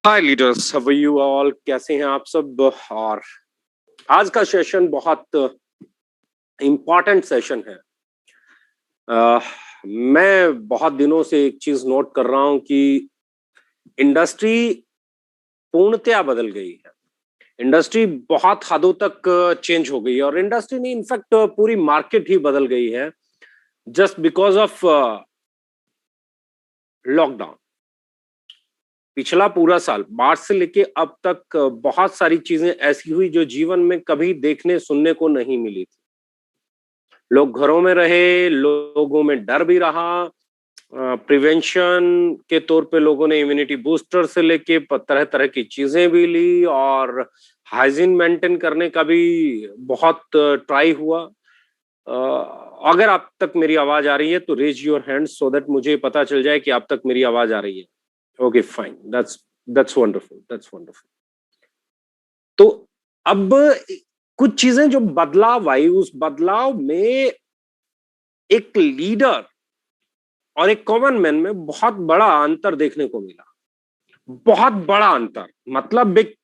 Hi leaders, how are you all? कैसे हैं आप सब? और आज का सेशन बहुत इम्पोर्टेंट सेशन है। अ, मैं बहुत दिनों से एक चीज नोट कर रहा हूं कि इंडस्ट्री पूर्णतया बदल गई है। इंडस्ट्री बहुत हदों तक चेंज हो गई है और इंडस्ट्री नहीं, इनफैक्ट पूरी मार्केट ही बदल गई है जस्ट बिकॉज ऑफ लॉकडाउन। पिछला पूरा साल मार्च से लेके अब तक बहुत सारी चीजें ऐसी हुई जो जीवन में कभी देखने सुनने को नहीं मिली थी। लोग घरों में रहे, लोगों में डर भी रहा। प्रिवेंशन के तौर पे लोगों ने इम्यूनिटी बूस्टर से लेके तरह तरह की चीजें भी ली और हाइजीन मेंटेन करने का भी बहुत ट्राई हुआ। अगर आप तक मेरी आवाज आ रही है तो raise your hand so that मुझे पता चल जाए कि आप तक मेरी आवाज आ रही है। Okay, fine, that's wonderful, that's wonderful. तो अब कुछ चीजें जो बदलाव आई, उस बदलाव में एक लीडर और एक कॉमन मैन में बहुत बड़ा अंतर देखने को मिला। बहुत बड़ा अंतर, मतलब एक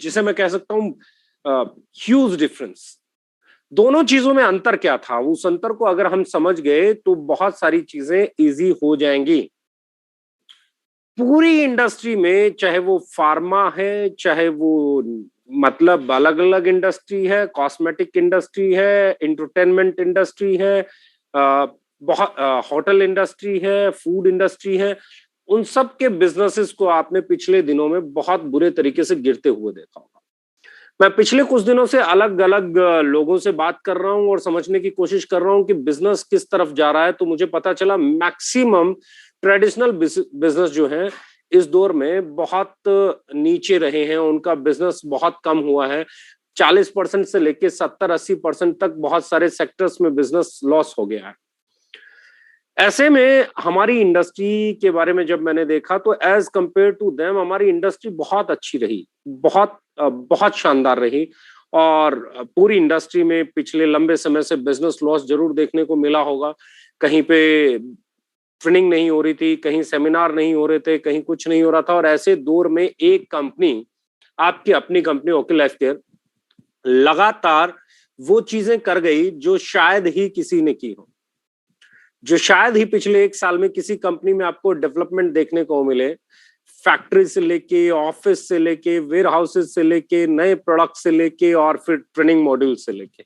जिसे मैं कह सकता हूं ह्यूज डिफरेंस। दोनों चीजों में अंतर क्या था, उस अंतर को अगर हम समझ गए तो बहुत सारी चीजें इजी हो जाएंगी। पूरी इंडस्ट्री में, चाहे वो फार्मा है, चाहे वो मतलब अलग अलग इंडस्ट्री है, कॉस्मेटिक इंडस्ट्री है, एंटरटेनमेंट इंडस्ट्री है, बहुत होटल इंडस्ट्री है, फूड इंडस्ट्री है, उन सब के बिजनेसेस को आपने पिछले दिनों में बहुत बुरे तरीके से गिरते हुए देखा होगा। मैं पिछले कुछ दिनों से अलग अलग लोगों से बात कर रहा हूं और समझने की कोशिश कर रहा हूं कि बिजनेस किस तरफ जा रहा है, तो मुझे पता चला मैक्सिमम ट्रेडिशनल बिजनेस जो है इस दौर में बहुत नीचे रहे हैं, उनका बिजनेस बहुत कम हुआ है। 40% से लेके 70-80% तक बहुत सारे सेक्टर्स में बिजनेस लॉस हो गया है। ऐसे में हमारी इंडस्ट्री के बारे में जब मैंने देखा तो एज कंपेयर टू देम हमारी इंडस्ट्री बहुत अच्छी रही, बहुत शानदार रही। और पूरी इंडस्ट्री में पिछले लंबे समय से बिजनेस लॉस जरूर देखने को मिला होगा। कहीं पे ट्रेनिंग नहीं हो रही थी, कहीं सेमिनार नहीं हो रहे थे, कहीं कुछ नहीं हो रहा था। और ऐसे दौर में एक कंपनी, आपकी अपनी कंपनी ओके लाइफ केयर, लगातार वो चीजें कर गई जो शायद ही किसी ने की हो, जो शायद ही पिछले एक साल में किसी कंपनी में आपको डेवलपमेंट देखने को मिले। फैक्ट्री से लेके, ऑफिस से लेके, वेयर हाउसेस से लेके, नए प्रोडक्ट से लेके और फिर ट्रेनिंग मॉड्यूल से लेके,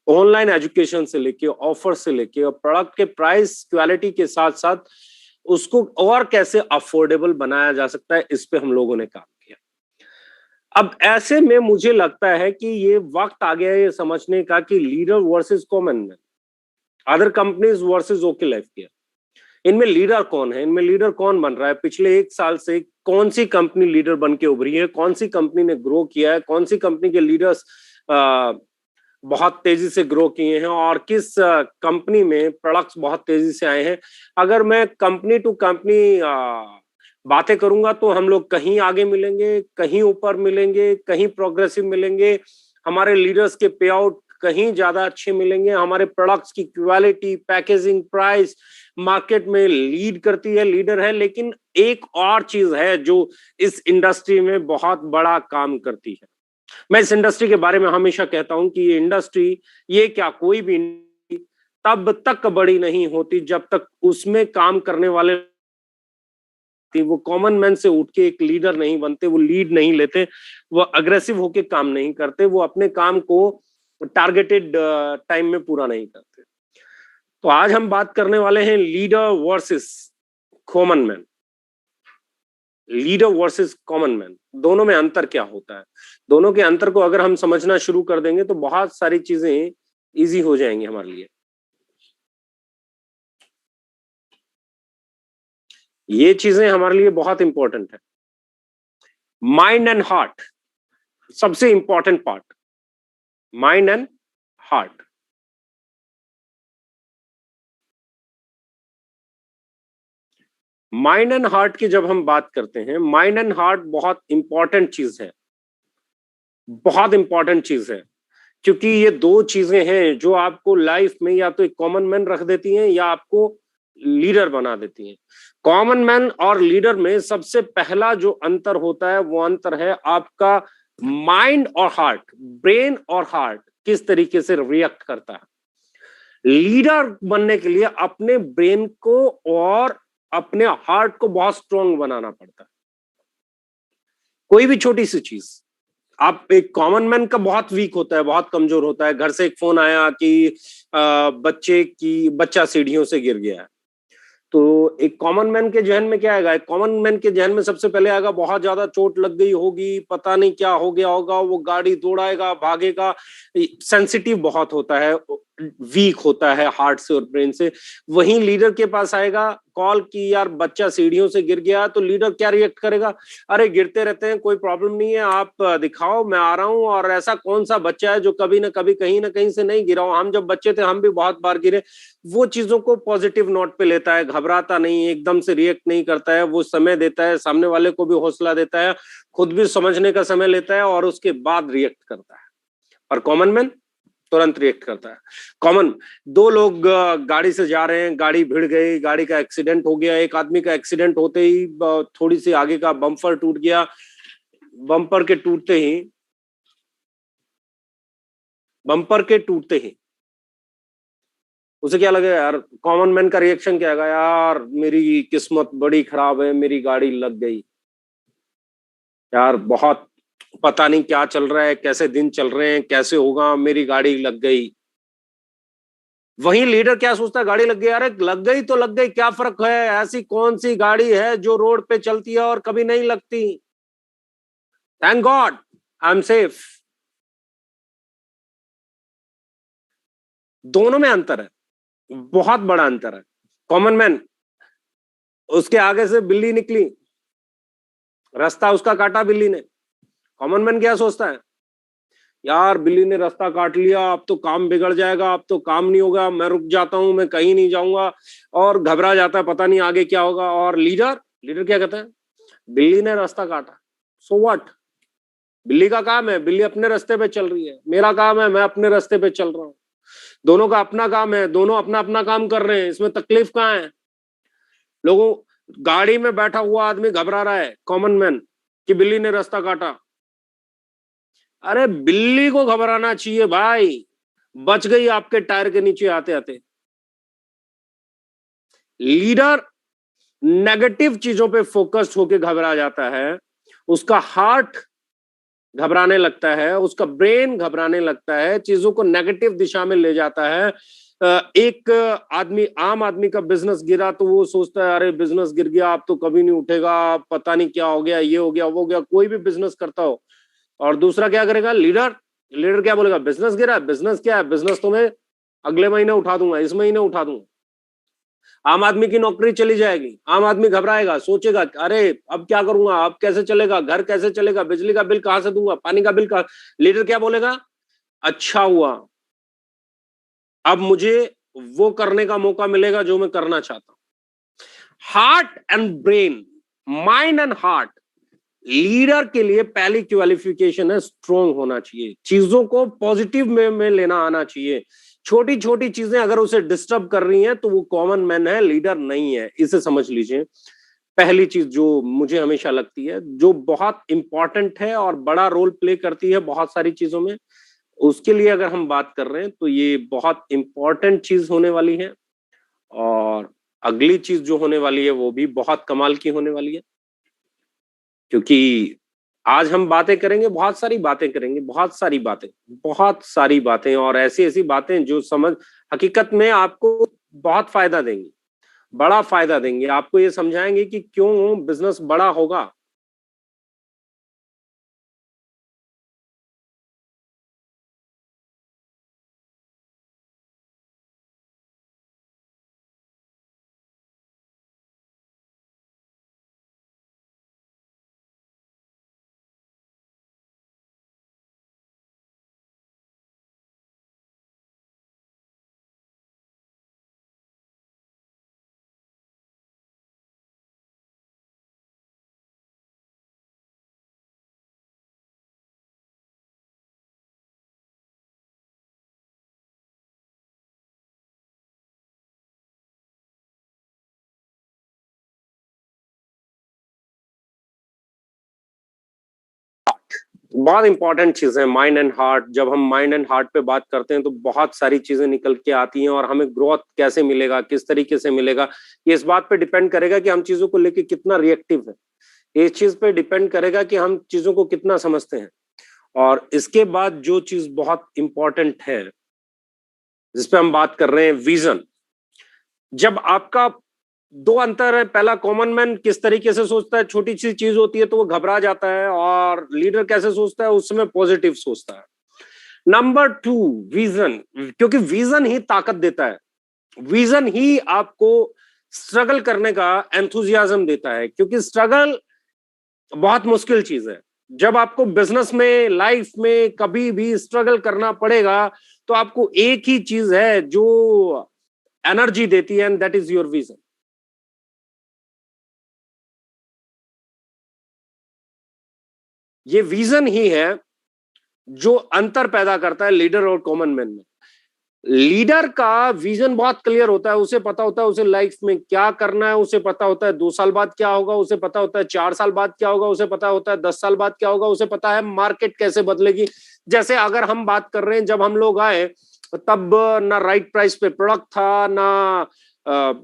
ऑनलाइन एजुकेशन से लेके, ऑफर से लेके, और प्रोडक्ट के प्राइस क्वालिटी के साथ साथ उसको और कैसे अफोर्डेबल बनाया जा सकता है, इस पे हम लोगों ने काम किया। अब ऐसे में मुझे लगता है कि ये वक्त आ गया है ये समझने का कि leader versus common man, other companies versus okay life care, इनमें लीडर कौन है, इनमें लीडर कौन बन रहा है। पिछले एक साल से कौन सी कंपनी लीडर बन के उभरी है, कौन सी कंपनी ने ग्रो किया है, कौन सी कंपनी के लीडर्स बहुत तेजी से ग्रो किए हैं और किस कंपनी में प्रोडक्ट्स बहुत तेजी से आए हैं। अगर मैं कंपनी टू कंपनी बातें करूंगा तो हम लोग कहीं आगे मिलेंगे, कहीं ऊपर मिलेंगे, कहीं प्रोग्रेसिव मिलेंगे। हमारे लीडर्स के पे आउट कहीं ज्यादा अच्छे मिलेंगे, हमारे प्रोडक्ट्स की क्वालिटी, पैकेजिंग, प्राइस मार्केट में लीड करती है, लीडर है। लेकिन एक और चीज है जो इस इंडस्ट्री में बहुत बड़ा काम करती है। मैं इस इंडस्ट्री के बारे में हमेशा कहता हूं कि ये इंडस्ट्री, ये क्या कोई भी तब तक बड़ी नहीं होती जब तक उसमें काम करने वाले वो कॉमन मैन से उठ के एक लीडर नहीं बनते, वो लीड नहीं लेते, वो अग्रेसिव होके काम नहीं करते, वो अपने काम को टारगेटेड टाइम में पूरा नहीं करते। तो आज हम बात करने वाले हैं leader versus common man. Leader versus common man, दोनों में अंतर क्या होता है। दोनों के अंतर को अगर हम समझना शुरू कर देंगे तो बहुत सारी चीजें इजी हो जाएंगी हमारे लिए। ये चीजें हमारे लिए बहुत इंपॉर्टेंट है। माइंड एंड हार्ट, सबसे important part, mind and heart. Mind and heart की जब हम बात करते हैं, माइंड एंड हार्ट बहुत इंपॉर्टेंट चीज है, बहुत इंपॉर्टेंट चीज है। क्योंकि ये दो चीजें हैं जो आपको लाइफ में या तो एक कॉमन मैन रख देती हैं या आपको लीडर बना देती हैं। कॉमन मैन और लीडर में सबसे पहला जो अंतर होता है वो अंतर है आपका माइंड और हार्ट, ब्रेन और हार्ट किस तरीके से रिएक्ट करता है। लीडर बनने के लिए अपने ब्रेन को और अपने हार्ट को बहुत स्ट्रांग बनाना पड़ता है। कोई भी छोटी सी चीज, आप एक कॉमन मैन का बहुत वीक होता है, बहुत कमजोर होता है। घर से एक फोन आया कि बच्चा सीढ़ियों से गिर गया है, तो एक कॉमन मैन के जहन में क्या आएगा? एक कॉमन मैन के जहन में सबसे पहले आएगा बहुत ज्यादा चोट लग गई होगी, पता नहीं क्या हो गया होगा, वो गाड़ी दौड़ाएगा, भागेगा। सेंसिटिव बहुत होता है, वीक होता है हार्ट से और ब्रेन से। वहीं लीडर के पास आएगा कॉल की यार बच्चा सीढ़ियों से गिर गया, तो लीडर क्या रिएक्ट करेगा? अरे गिरते रहते हैं, कोई प्रॉब्लम नहीं है, आप दिखाओ, मैं आ रहा हूं। और ऐसा कौन सा बच्चा है जो कभी ना कभी कहीं ना कहीं से नहीं गिरा हो? हम जब बच्चे थे हम भी बहुत बार गिरे। वो चीजों को पॉजिटिव नोट पे लेता है, घबराता नहीं, एकदम से रिएक्ट नहीं करता है, वो समय देता है, सामने वाले को भी हौसला देता है, खुद भी समझने का समय लेता है और उसके बाद रिएक्ट करता है। और कॉमन मैन तुरंत रिएक्ट करता है। कॉमन, दो लोग गाड़ी से जा रहे हैं, गाड़ी भिड़ गई, गाड़ी का एक्सीडेंट हो गया। एक आदमी का एक्सीडेंट होते ही थोड़ी सी आगे का बम्पर टूट गया। बम्पर के टूटते ही उसे क्या लगेगा यार? कॉमन मैन का रिएक्शन क्या है? यार मेरी किस्मत बड़ी खराब है, मेरी गाड़ी लग गई यार, बहुत पता नहीं क्या चल रहा है, कैसे दिन चल रहे हैं, कैसे होगा, मेरी गाड़ी लग गई। वहीं लीडर क्या सोचता है? गाड़ी लग गई, अरे लग गई तो लग गई, क्या फर्क है? ऐसी कौन सी गाड़ी है जो रोड पे चलती है और कभी नहीं लगती? Thank God I am safe. दोनों में अंतर है, बहुत बड़ा अंतर है। कॉमन मैन, उसके आगे से बिल्ली निकली, रास्ता उसका काटा बिल्ली ने। कॉमन मैन क्या सोचता है? यार बिल्ली ने रास्ता काट लिया, अब तो काम बिगड़ जाएगा, अब तो काम नहीं होगा, मैं रुक जाता हूं, मैं कहीं नहीं जाऊंगा। और घबरा जाता है, पता नहीं आगे क्या होगा। और लीडर लीडर क्या कहता है? बिल्ली ने रास्ता काटा, सो व्हाट, बिल्ली का काम है, बिल्ली अपने रास्ते पे चल रही है, मेरा काम है, मैं अपने रास्ते पे चल रहा हूँ। दोनों का अपना काम है, दोनों अपना अपना काम कर रहे हैं, इसमें तकलीफ कहाँ है? लोगों, गाड़ी में बैठा हुआ आदमी घबरा रहा है, कॉमन मैन, कि बिल्ली ने रास्ता काटा। अरे बिल्ली को घबराना चाहिए भाई, बच गई आपके टायर के नीचे आते आते। लीडर नेगेटिव चीजों पे फोकस्ड होकर घबरा जाता है, उसका हार्ट घबराने लगता है, उसका ब्रेन घबराने लगता है, चीजों को नेगेटिव दिशा में ले जाता है। एक आदमी, आम आदमी का बिजनेस गिरा तो वो सोचता है अरे बिजनेस गिर गया, अब तो कभी नहीं उठेगा, पता नहीं क्या हो गया, ये हो गया, वो हो गया। कोई भी बिजनेस करता हो, और दूसरा क्या करेगा? लीडर लीडर क्या बोलेगा? बिजनेस गिरा, बिजनेस क्या है, बिजनेस तो मैं अगले महीने उठा दूंगा, इस महीने उठा दूंगा। आम आदमी की नौकरी चली जाएगी, आम आदमी घबराएगा, सोचेगा अरे अब क्या करूंगा, अब कैसे चलेगा, घर कैसे चलेगा, बिजली का बिल कहां से दूंगा, पानी का बिल कहां। लीडर क्या बोलेगा? अच्छा हुआ, अब मुझे वो करने का मौका मिलेगा जो मैं करना चाहता हूं। Heart and brain, mind and heart, leader के लिए पहली क्वालिफिकेशन है स्ट्रोंग होना चाहिए, चीजों को पॉजिटिव में लेना आना चाहिए। छोटी छोटी चीजें अगर उसे डिस्टर्ब कर रही हैं तो वो कॉमन मैन है, लीडर नहीं है, इसे समझ लीजिए। पहली चीज जो मुझे हमेशा लगती है, जो बहुत इंपॉर्टेंट है और बड़ा रोल प्ले करती है बहुत सारी चीजों में, उसके लिए अगर हम बात कर रहे हैं तो ये बहुत इंपॉर्टेंट चीज होने वाली है। और अगली चीज जो होने वाली है वो भी बहुत कमाल की होने वाली है, क्योंकि आज हम बातें करेंगे, बहुत सारी बातें करेंगे, बहुत सारी बातें, और ऐसी ऐसी बातें जो समझ हकीकत में आपको बहुत फायदा देंगी, बड़ा फायदा देंगे, आपको ये समझाएंगे कि क्यों बिजनेस बड़ा होगा। बहुत इंपॉर्टेंट चीज है माइंड एंड हार्ट। जब हम माइंड एंड हार्ट पे बात करते हैं तो बहुत सारी चीजें निकल के आती हैं, और हमें ग्रोथ कैसे मिलेगा, किस तरीके से मिलेगा, ये इस बात पे डिपेंड करेगा कि हम चीजों को लेके कितना रिएक्टिव है। इस चीज पे डिपेंड करेगा कि हम चीजों को कितना समझते हैं। और इसके बाद जो चीज बहुत इंपॉर्टेंट है जिसपे हम बात कर रहे हैं, विजन। जब आपका दो अंतर है, पहला कॉमन मैन किस तरीके से सोचता है, छोटी सी चीज होती है तो वो घबरा जाता है, और लीडर कैसे सोचता है, उस समय पॉजिटिव सोचता है। नंबर टू, विजन, क्योंकि विजन ही ताकत देता है। विजन ही आपको स्ट्रगल करने का एंथुजियाज्म देता है, क्योंकि स्ट्रगल बहुत मुश्किल चीज है। जब आपको बिजनेस में, लाइफ में कभी भी स्ट्रगल करना पड़ेगा तो आपको एक ही चीज है जो एनर्जी देती है, and that is your vision. ये विजन ही है जो अंतर पैदा करता है लीडर और कॉमन मैन में। लीडर का विजन बहुत क्लियर होता है, उसे पता होता है उसे लाइफ में क्या करना है, उसे पता होता है 2 साल बाद क्या होगा, उसे पता होता है 4 साल बाद क्या होगा, उसे पता होता है 10 साल बाद क्या होगा, उसे पता है मार्केट कैसे बदलेगी। जैसे अगर हम बात कर रहे हैं, जब हम लोग आए तब ना राइट प्राइस पे प्रोडक्ट था, ना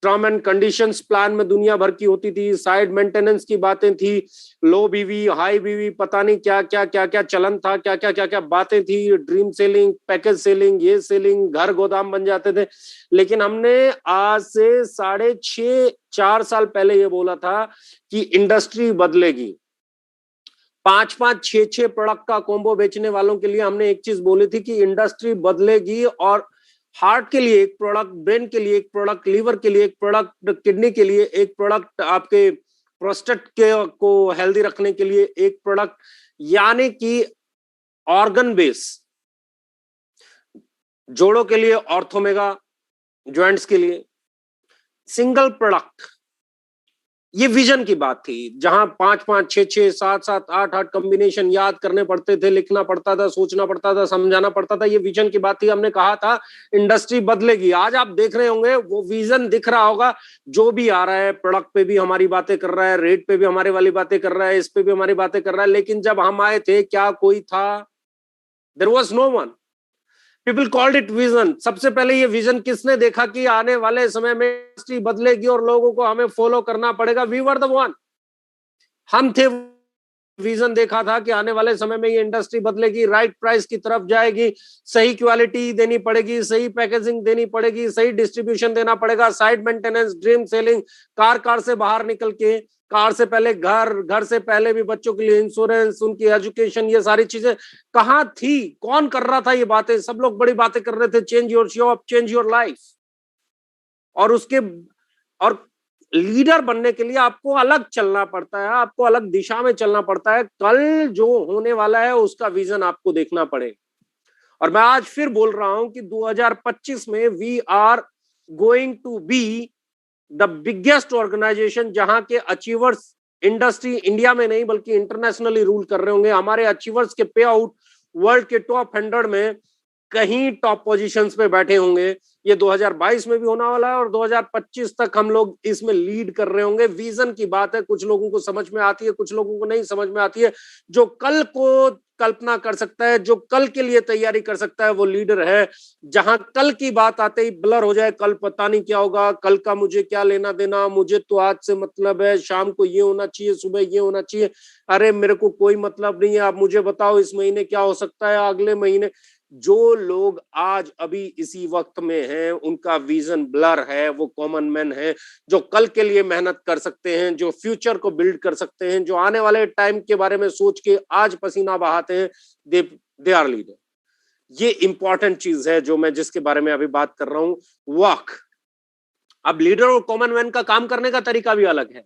टर्म एंड कंडीशंस प्लान में दुनिया भर की होती थी, साइड मेंटेनेंस की बातें थी, लो बीवी हाई बीवी, पता नहीं क्या क्या क्या क्या चलन था, क्या क्या क्या क्या बातें थी, ड्रीम सेलिंग, पैकेज सेलिंग, ये सेलिंग, घर गोदाम बन जाते थे। लेकिन हमने आज से 4.5 साल पहले ये बोला था कि इंडस्ट्री बदलेगी। 5-5 6-6 प्रोडक्ट का कॉम्बो बेचने वालों के लिए हमने एक चीज बोली थी कि इंडस्ट्री बदलेगी, और हार्ट के लिए एक प्रोडक्ट, ब्रेन के लिए एक प्रोडक्ट, लीवर के लिए एक प्रोडक्ट, किडनी के लिए एक प्रोडक्ट, आपके प्रोस्टेट के को हेल्दी रखने के लिए एक प्रोडक्ट, यानी कि ऑर्गन बेस। जोड़ों के लिए ऑर्थोमेगा, जॉइंट्स के लिए सिंगल प्रोडक्ट। ये विजन की बात थी, जहां 5-5 6-6 7-7 8-8 कॉम्बिनेशन याद करने पड़ते थे, लिखना पड़ता था, सोचना पड़ता था, समझाना पड़ता था। ये विजन की बात थी। हमने कहा था इंडस्ट्री बदलेगी। आज आप देख रहे होंगे वो विजन दिख रहा होगा। जो भी आ रहा है, प्रोडक्ट पे भी हमारी बातें कर रहा है, रेट पे भी हमारी वाली बातें कर रहा है, इस पे भी हमारी बातें कर रहा है। लेकिन जब हम आए थे, क्या कोई था? There was no one. People called it vision. सबसे पहले ये विजन किसने देखा कि आने वाले समय में इंडस्ट्री बदलेगी और लोगों को हमें फॉलो करना पड़ेगा? We were the one. हम थे। विजन देखा था कि आने वाले समय में ये इंडस्ट्री बदलेगी, राइट प्राइस की तरफ जाएगी, सही क्वालिटी देनी पड़ेगी, सही पैकेजिंग देनी पड़ेगी, सही डिस्ट्रीब्यूशन देना पड़ेगा, side maintenance, dream selling, car से बाहर निकल के, कार से पहले घर, घर से पहले भी बच्चों के लिए इंश्योरेंस, उनकी एजुकेशन, ये सारी चीजें कहाँ थी? कौन कर रहा था ये बातें? सब लोग बड़ी बातें कर रहे थे, change your job, change your life. और उसके और लीडर बनने के लिए आपको अलग चलना पड़ता है, आपको अलग दिशा में चलना पड़ता है। कल जो होने वाला है उसका विजन आपको देखना पड़ेगा। और मैं आज फिर बोल रहा हूं कि 2025 में we are going to be the biggest organisation, जहां के अचीवर्स इंडस्ट्री इंडिया में नहीं बल्कि इंटरनेशनली रूल कर रहे होंगे। हमारे अचीवर्स के पे आउट वर्ल्ड के टॉप 100 में कहीं टॉप पोजीशंस पे बैठे होंगे। ये 2022 में भी होने वाला है, और 2025 तक हम लोग इसमें लीड कर रहे होंगे। विजन की बात है, कुछ लोगों को समझ में आती है, कुछ लोगों को नहीं समझ में आती है। जो कल को कल्पना कर सकता है, जो कल के लिए तैयारी कर सकता है, वो लीडर है। जहां कल की बात आते ही ब्लर हो जाए, कल पता नहीं क्या होगा, कल का मुझे क्या लेना देना, मुझे तो आज से मतलब है, शाम को ये होना चाहिए, सुबह ये होना चाहिए, अरे मेरे को कोई मतलब नहीं है, आप मुझे बताओ इस महीने क्या हो सकता है, अगले महीने। जो लोग आज अभी इसी वक्त में हैं, उनका विजन ब्लर है, वो कॉमन मैन है, जो कल के लिए मेहनत कर सकते हैं, जो फ्यूचर को बिल्ड कर सकते हैं, जो आने वाले टाइम के बारे में सोच के आज पसीना बहाते हैं। They are leader. ये इंपॉर्टेंट चीज है जो मैं जिसके बारे में अभी बात कर रहा हूं, वर्क। अब लीडर और कॉमन मैन का काम करने का तरीका भी अलग है।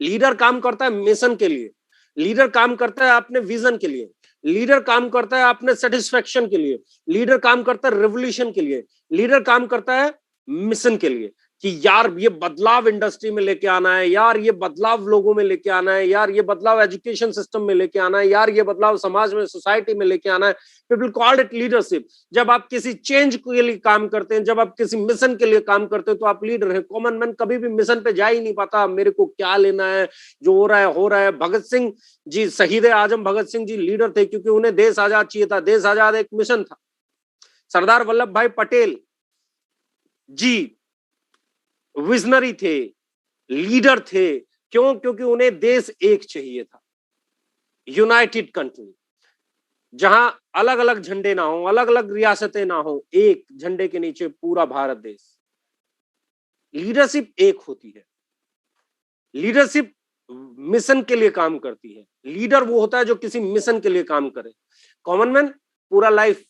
लीडर काम करता है मिशन के लिए, लीडर काम करता है अपने विजन के लिए, लीडर काम करता है अपने सेटिस्फेक्शन के लिए, लीडर काम करता है रेवोल्यूशन के लिए, लीडर काम करता है मिशन के लिए। कि यार ये बदलाव इंडस्ट्री में लेके आना है, यार ये बदलाव लोगों में लेके आना है, यार ये बदलाव एजुकेशन सिस्टम में लेके आना है, यार ये बदलाव समाज में, सोसाइटी में लेके आना है। People called it leadership. जब आप किसी चेंज के लिए काम करते हैं, जब आप किसी मिशन के लिए काम करते हैं, तो आप लीडर हैं। कॉमन मैन कभी भी मिशन पे जा ही नहीं पाता, मेरे को क्या लेना है, जो हो रहा है हो रहा है। भगत सिंह जी, शहीद आजम भगत सिंह जी लीडर थे, क्योंकि उन्हें देश आजाद चाहिए था। देश आजाद एक मिशन था। सरदार वल्लभ भाई पटेल जी विजनरी थे, लीडर थे। क्यों? क्योंकि उन्हें देश एक चाहिए था, यूनाइटेड कंट्री, जहां अलग अलग झंडे ना हो, अलग अलग रियासतें ना हो, एक झंडे के नीचे पूरा भारत देश। लीडरशिप एक होती है। लीडरशिप मिशन के लिए काम करती है। लीडर वो होता है जो किसी मिशन के लिए काम करे। कॉमन मैन पूरा लाइफ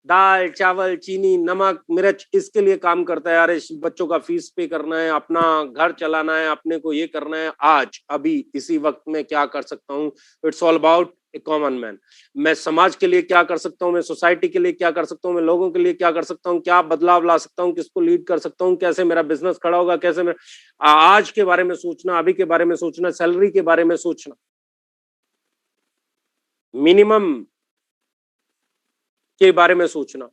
दाल चावल चीनी नमक मिर्च इसके लिए काम करता है। अरे बच्चों का फीस पे करना है, अपना घर चलाना है, अपने को ये करना है, आज अभी इसी वक्त में क्या कर सकता हूँ। It's all about A common man. मैं समाज के लिए क्या कर सकता हूँ, मैं सोसाइटी के लिए क्या कर सकता हूँ, मैं लोगों के लिए क्या कर सकता हूँ, क्या बदलाव ला सकता हूँ, किसको लीड कर सकता हूँ, कैसे मेरा बिजनेस खड़ा होगा, कैसे मैं आज के बारे में सोचना, अभी के बारे में सोचना, सैलरी के बारे में सोचना, मिनिमम के बारे में सोचना,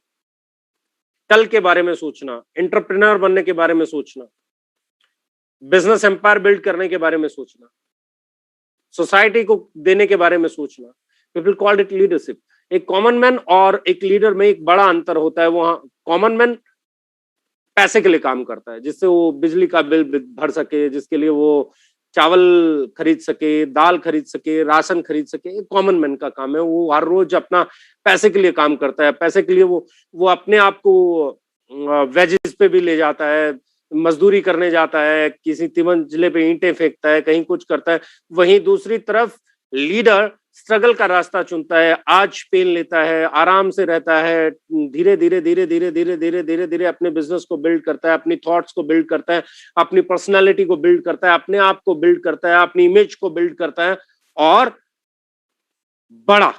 कल के बारे में सोचना, एंटरप्रेन्योर बनने के बारे में सोचना, बिजनेस एम्पायर बिल्ड करने के बारे में सोचना, सोसाइटी को देने के बारे में सोचना। People called it leadership. एक कॉमन मैन और एक लीडर में एक बड़ा अंतर होता है। वहां कॉमन मैन पैसे के लिए काम करता है, जिससे वो बिजली का बिल भर सके, जिसके लिए वो चावल खरीद सके, दाल खरीद सके, राशन खरीद सके। कॉमन मैन का काम है, वो हर रोज अपना पैसे के लिए काम करता है। पैसे के लिए वो अपने आप को वेजेस पे भी ले जाता है, मजदूरी करने जाता है, किसी तिमंजिले पे ईंटें फेंकता है, कहीं कुछ करता है। वहीं दूसरी तरफ लीडर स्ट्रगल का रास्ता चुनता है, आज पेन लेता है, आराम से रहता है, धीरे धीरे धीरे धीरे धीरे धीरे धीरे धीरे अपने बिजनेस को बिल्ड करता है, अपनी थॉट्स को बिल्ड करता है, अपनी पर्सनालिटी को बिल्ड करता है, अपने आप को बिल्ड करता है, अपनी इमेज को बिल्ड करता है, और बड़ा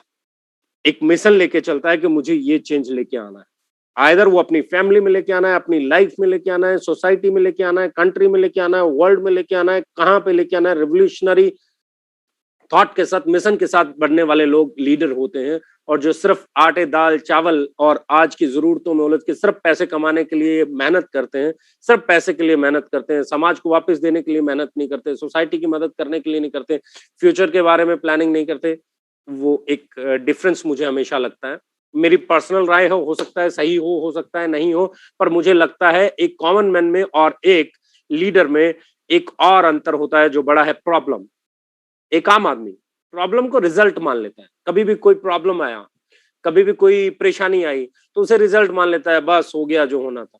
एक मिशन लेके चलता है कि मुझे ये चेंज लेके आना है। आइदर वो अपनी फैमिली में लेके आना है, अपनी लाइफ में लेके आना है, सोसाइटी में लेके आना है, कंट्री में लेके आना है, वर्ल्ड में लेके आना है, कहां पे लेके आना है। रिवोल्यूशनरी थॉट के साथ, मिशन के साथ बढ़ने वाले लोग लीडर होते हैं। और जो सिर्फ आटे दाल चावल और आज की जरूरतों में उलझ के सिर्फ पैसे कमाने के लिए मेहनत करते हैं, सिर्फ पैसे के लिए मेहनत करते हैं, समाज को वापस देने के लिए मेहनत नहीं करते, सोसाइटी की मदद करने के लिए नहीं करते, फ्यूचर के बारे में प्लानिंग नहीं करते, वो एक डिफरेंस मुझे हमेशा लगता है। मेरी पर्सनल राय हो सकता है सही हो सकता है नहीं हो, पर मुझे लगता है एक कॉमन मैन में और एक लीडर में एक और अंतर होता है जो बड़ा है, प्रॉब्लम। एक आम आदमी प्रॉब्लम को रिजल्ट मान लेता है। कभी भी कोई प्रॉब्लम आया, कभी भी कोई परेशानी आई, तो उसे रिजल्ट मान लेता है, बस हो गया जो होना था,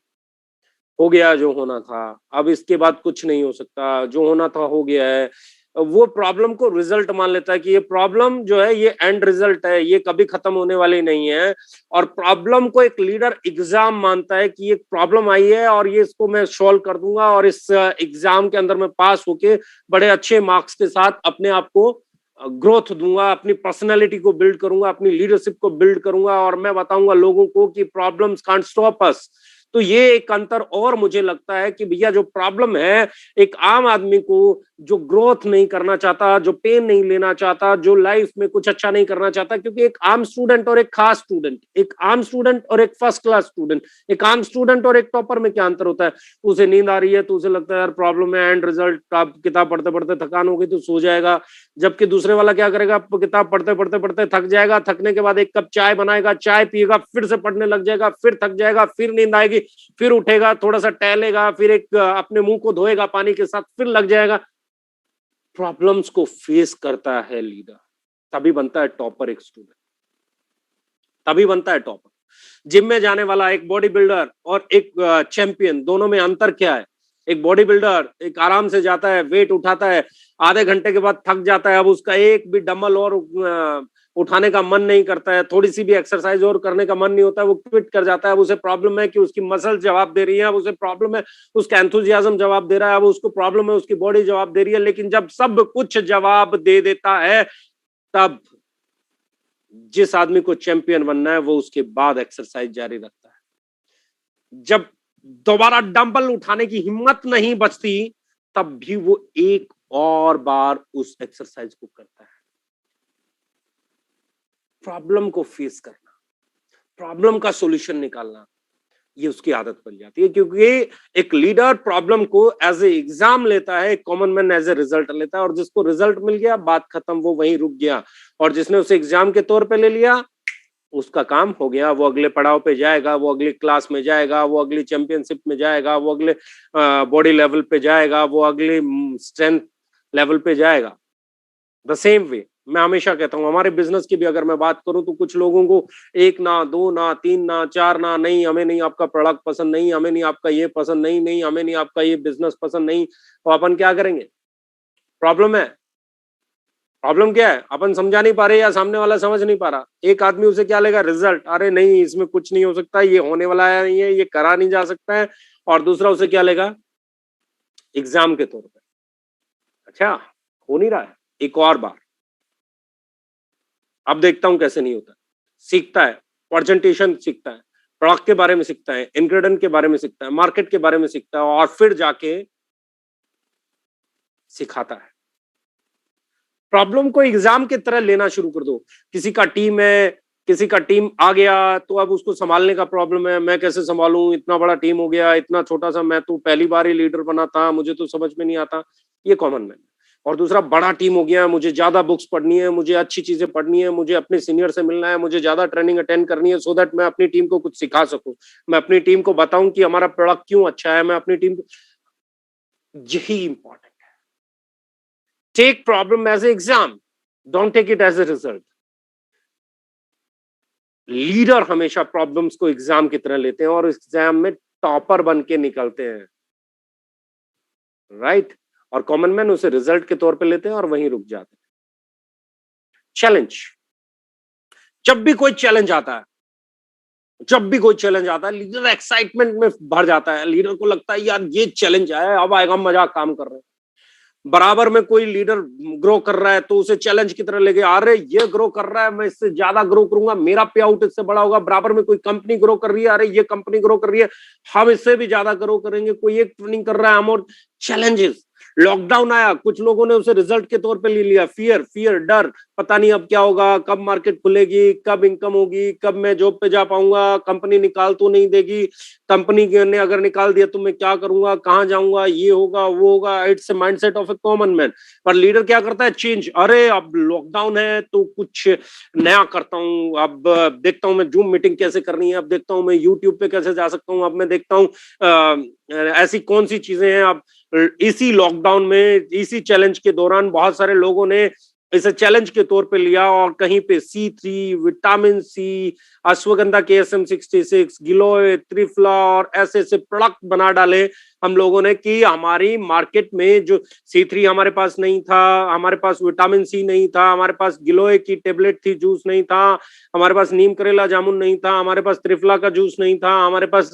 हो गया जो होना था, अब इसके बाद कुछ नहीं हो सकता, जो होना था हो गया है। वो प्रॉब्लम को रिजल्ट मान लेता है कि ये प्रॉब्लम जो है ये एंड रिजल्ट है, ये कभी खत्म होने वाली नहीं है। और प्रॉब्लम को एक लीडर एग्जाम मानता है कि ये प्रॉब्लम आई है और ये इसको मैं सॉल्व कर दूंगा, और इस एग्जाम के अंदर मैं पास होके बड़े अच्छे मार्क्स के साथ अपने आप को ग्रोथ दूंगा, अपनी पर्सनैलिटी को बिल्ड करूंगा, अपनी लीडरशिप को बिल्ड करूंगा, और मैं बताऊंगा लोगों को कि प्रॉब्लम्स कांट स्टॉप अस। तो ये एक अंतर और मुझे लगता है कि भैया जो प्रॉब्लम है, एक आम आदमी को जो ग्रोथ नहीं करना चाहता, जो पेन नहीं लेना चाहता, जो लाइफ में कुछ अच्छा नहीं करना चाहता, क्योंकि एक आम स्टूडेंट और एक खास स्टूडेंट, एक आम स्टूडेंट और एक फर्स्ट क्लास स्टूडेंट, एक आम स्टूडेंट और एक टॉपर में क्या अंतर होता है। उसे नींद आ रही है तो उसे लगता है यार प्रॉब्लम है, एंड रिजल्ट, आप किताब पढ़ते पढ़ते थकान हो गई तो सो जाएगा। जबकि दूसरे वाला क्या करेगा, किताब पढ़ते पढ़ते पढ़ते थक जाएगा, थकने के बाद एक कप चाय बनाएगा, चाय पिएगा, फिर से पढ़ने लग जाएगा, फिर थक जाएगा, फिर नींद आएगी, फिर उठेगा, थोड़ा सा टहलेगा, फिर एक अपने मुंह को धोएगा पानी के साथ, फिर लग जाएगा। प्रॉब्लम्स को फेस करता है लीडर, तभी बनता है टॉपर। एक स्टूडेंट तभी बनता है टॉपर। जिम में जाने वाला एक बॉडी बिल्डर और एक चैंपियन, दोनों में अंतर क्या है? एक बॉडी बिल्डर एक आराम से जाता है, वेट उठाता है, आधे घंटे के बाद थक जाता है, अब उसका एक भी डंबल और उठाने का मन नहीं करता है, थोड़ी सी भी एक्सरसाइज और करने का मन नहीं होता है, वो क्विट कर जाता है। अब उसे प्रॉब्लम है कि उसकी मसल जवाब दे रही है, अब उसे प्रॉब्लम है उसका एंथुजियाज्म जवाब दे रहा है, अब उसको प्रॉब्लम है उसकी बॉडी जवाब दे रही है। लेकिन जब सब कुछ जवाब दे देता है, तब जिस आदमी को चैंपियन बनना है वो उसके बाद एक्सरसाइज जारी रखता है। जब दोबारा डंबल उठाने की हिम्मत नहीं बचती, तब भी वो एक और बार उस एक्सरसाइज को करता है। प्रॉब्लम को फेस करना, प्रॉब्लम का सॉल्यूशन निकालना, ये उसकी आदत बन जाती है, क्योंकि एक लीडर प्रॉब्लम को एज ए एग्जाम लेता है, common man as a result लेता है, और जिसको रिजल्ट मिल गया बात खत्म, वो वहीं रुक गया। और जिसने उसे एग्जाम के तौर पे ले लिया, उसका काम हो गया, वो अगले पड़ाव पे जाएगा, वो अगली क्लास में जाएगा, वो अगली चैंपियनशिप में जाएगा, वो अगले बॉडी लेवल पे जाएगा, वो अगली स्ट्रेंथ लेवल पे जाएगा। द सेम वे मैं हमेशा कहता हूं, हमारे बिजनेस की भी अगर मैं बात करूं, तो कुछ लोगों को एक ना, दो ना, तीन ना, चार ना, नहीं हमें नहीं आपका प्रोडक्ट पसंद, नहीं हमें नहीं आपका ये पसंद, नहीं नहीं हमें नहीं आपका ये बिजनेस पसंद, नहीं, तो अपन क्या करेंगे? प्रॉब्लम है, प्रॉब्लम क्या है? अपन समझा नहीं पा रहे या सामने वाला समझ नहीं पा रहा। एक आदमी उसे क्या लेगा? रिजल्ट, अरे नहीं इसमें कुछ नहीं हो सकता, ये होने वाला है नहीं है, ये करा नहीं जा सकता है। और दूसरा उसे क्या लेगा? एग्जाम के तौर पे। अच्छा, हो नहीं रहा है, एक और बार, अब देखता हूं कैसे नहीं होता। सीखता है, प्रेजेंटेशन सीखता है, प्रोडक्ट के बारे में सीखता है, इंग्रेडिएंट के बारे में सीखता है, मार्केट के बारे में सीखता है, और फिर जाके सिखाता है। प्रॉब्लम को एग्जाम की तरह लेना शुरू कर दो। किसी का टीम है, किसी का टीम आ गया, तो अब उसको संभालने का प्रॉब्लम है, मैं कैसे संभालूं, इतना बड़ा टीम हो गया, इतना छोटा सा, मैं तो पहली बार ही लीडर बना था, मुझे तो समझ में नहीं आता, ये कॉमन मैन। और दूसरा, बड़ा टीम हो गया, मुझे ज्यादा बुक्स पढ़नी है, मुझे अच्छी चीजें पढ़नी है, मुझे अपने सीनियर से मिलना है, मुझे ज्यादा ट्रेनिंग अटेंड करनी है, सो दैट मैं अपनी टीम को कुछ सिखा सकूं, मैं अपनी टीम को बताऊं कि हमारा प्रोडक्ट क्यों अच्छा है, मैं अपनी टीम को, यही important. Take problem as a exam, don't take it as a result. Leader हमेशा प्रॉब्लम्स को एग्जाम की तरह लेते हैं और एग्जाम में टॉपर बन के निकलते हैं, राइट? और कॉमन मैन उसे रिजल्ट के तौर पे लेते हैं और वहीं रुक जाते हैं। चैलेंज, जब भी कोई चैलेंज आता है, जब भी कोई चैलेंज आता है, लीडर एक्साइटमेंट में भर जाता है। लीडर को लगता है यार ये चैलेंज आया है, अब आएगा मजा, काम कर रहे हैं। बराबर में कोई लीडर ग्रो कर रहा है, तो उसे चैलेंज की तरह लेके, अरे ये ग्रो कर रहा है, मैं इससे ज्यादा ग्रो करूंगा, मेरा पे आउट इससे बड़ा होगा। बराबर में कोई कंपनी ग्रो कर रही है, अरे ये कंपनी ग्रो कर रही है, हम इससे भी ज्यादा ग्रो करेंगे। कोई एक ट्रेनिंग कर रहा है, हम और चैलेंजेस। लॉकडाउन आया, कुछ लोगों ने उसे रिजल्ट के तौर पे ले लिया, फियर, फियर, डर, पता नहीं अब क्या होगा, कब मार्केट खुलेगी, कब इनकम होगी, कब मैं जॉब पे जा पाऊंगा, कंपनी निकाल तो नहीं देगी, कंपनी ने अगर निकाल दिया तो मैं क्या करूंगा, कहां जाऊंगा, ये होगा वो होगा। It's a mindset of A common man. पर लीडर क्या करता है? चेंज, अरे अब लॉकडाउन है तो कुछ नया करता हूं, अब देखता हूं मैं जूम मीटिंग कैसे करनी है, अब देखता हूं मैं यूट्यूब पे कैसे जा सकता हूं, अब मैं देखता हूं ऐसी कौन सी चीजें हैं। अब इसी लॉकडाउन में, इसी चैलेंज के दौरान बहुत सारे लोगों ने इसे चैलेंज के तौर पे लिया और कहीं पे C3, vitamin C, ashwagandha KSM-66, giloy, triphala और ऐसे ऐसे प्रोडक्ट बना डाले हम लोगों ने कि हमारी मार्केट में जो C3 हमारे पास नहीं था, हमारे पास विटामिन सी नहीं था, हमारे पास गिलोय की टेबलेट थी, जूस नहीं था, हमारे पास नीम करेला जामुन नहीं था, हमारे पास त्रिफला का जूस नहीं था, हमारे पास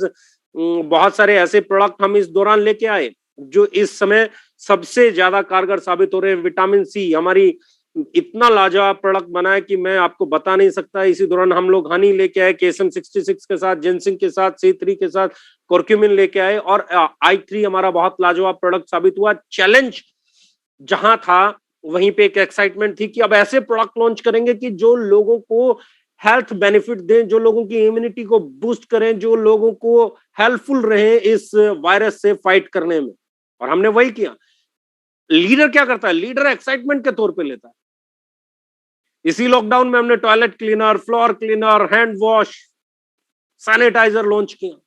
बहुत सारे ऐसे प्रोडक्ट हम इस दौरान लेके आए जो इस समय सबसे ज्यादा कारगर साबित हो रहे हैं। विटामिन सी हमारी इतना लाजवाब प्रोडक्ट बना है कि मैं आपको बता नहीं सकता। इसी दौरान हम लोग हनी लेके आए KSM-66 के साथ, जिनसिंग के साथ, C3 के साथ, कोर्क्यूमिन लेके आए, और I3 हमारा बहुत लाजवाब प्रोडक्ट साबित हुआ। चैलेंज जहां था वहीं पे एक एक्साइटमेंट थी कि अब ऐसे प्रोडक्ट लॉन्च करेंगे कि जो लोगों को हेल्थ बेनिफिट दें, जो लोगों की इम्यूनिटी को बूस्ट करें, जो लोगों को हेल्पफुल रहे इस वायरस से फाइट करने में। और हमने वही किया। लीडर क्या करता है? लीडर एक्साइटमेंट के तौर पे लेता है। इसी लॉकडाउन में हमने toilet cleaner, floor cleaner, hand wash, sanitiser launch किया।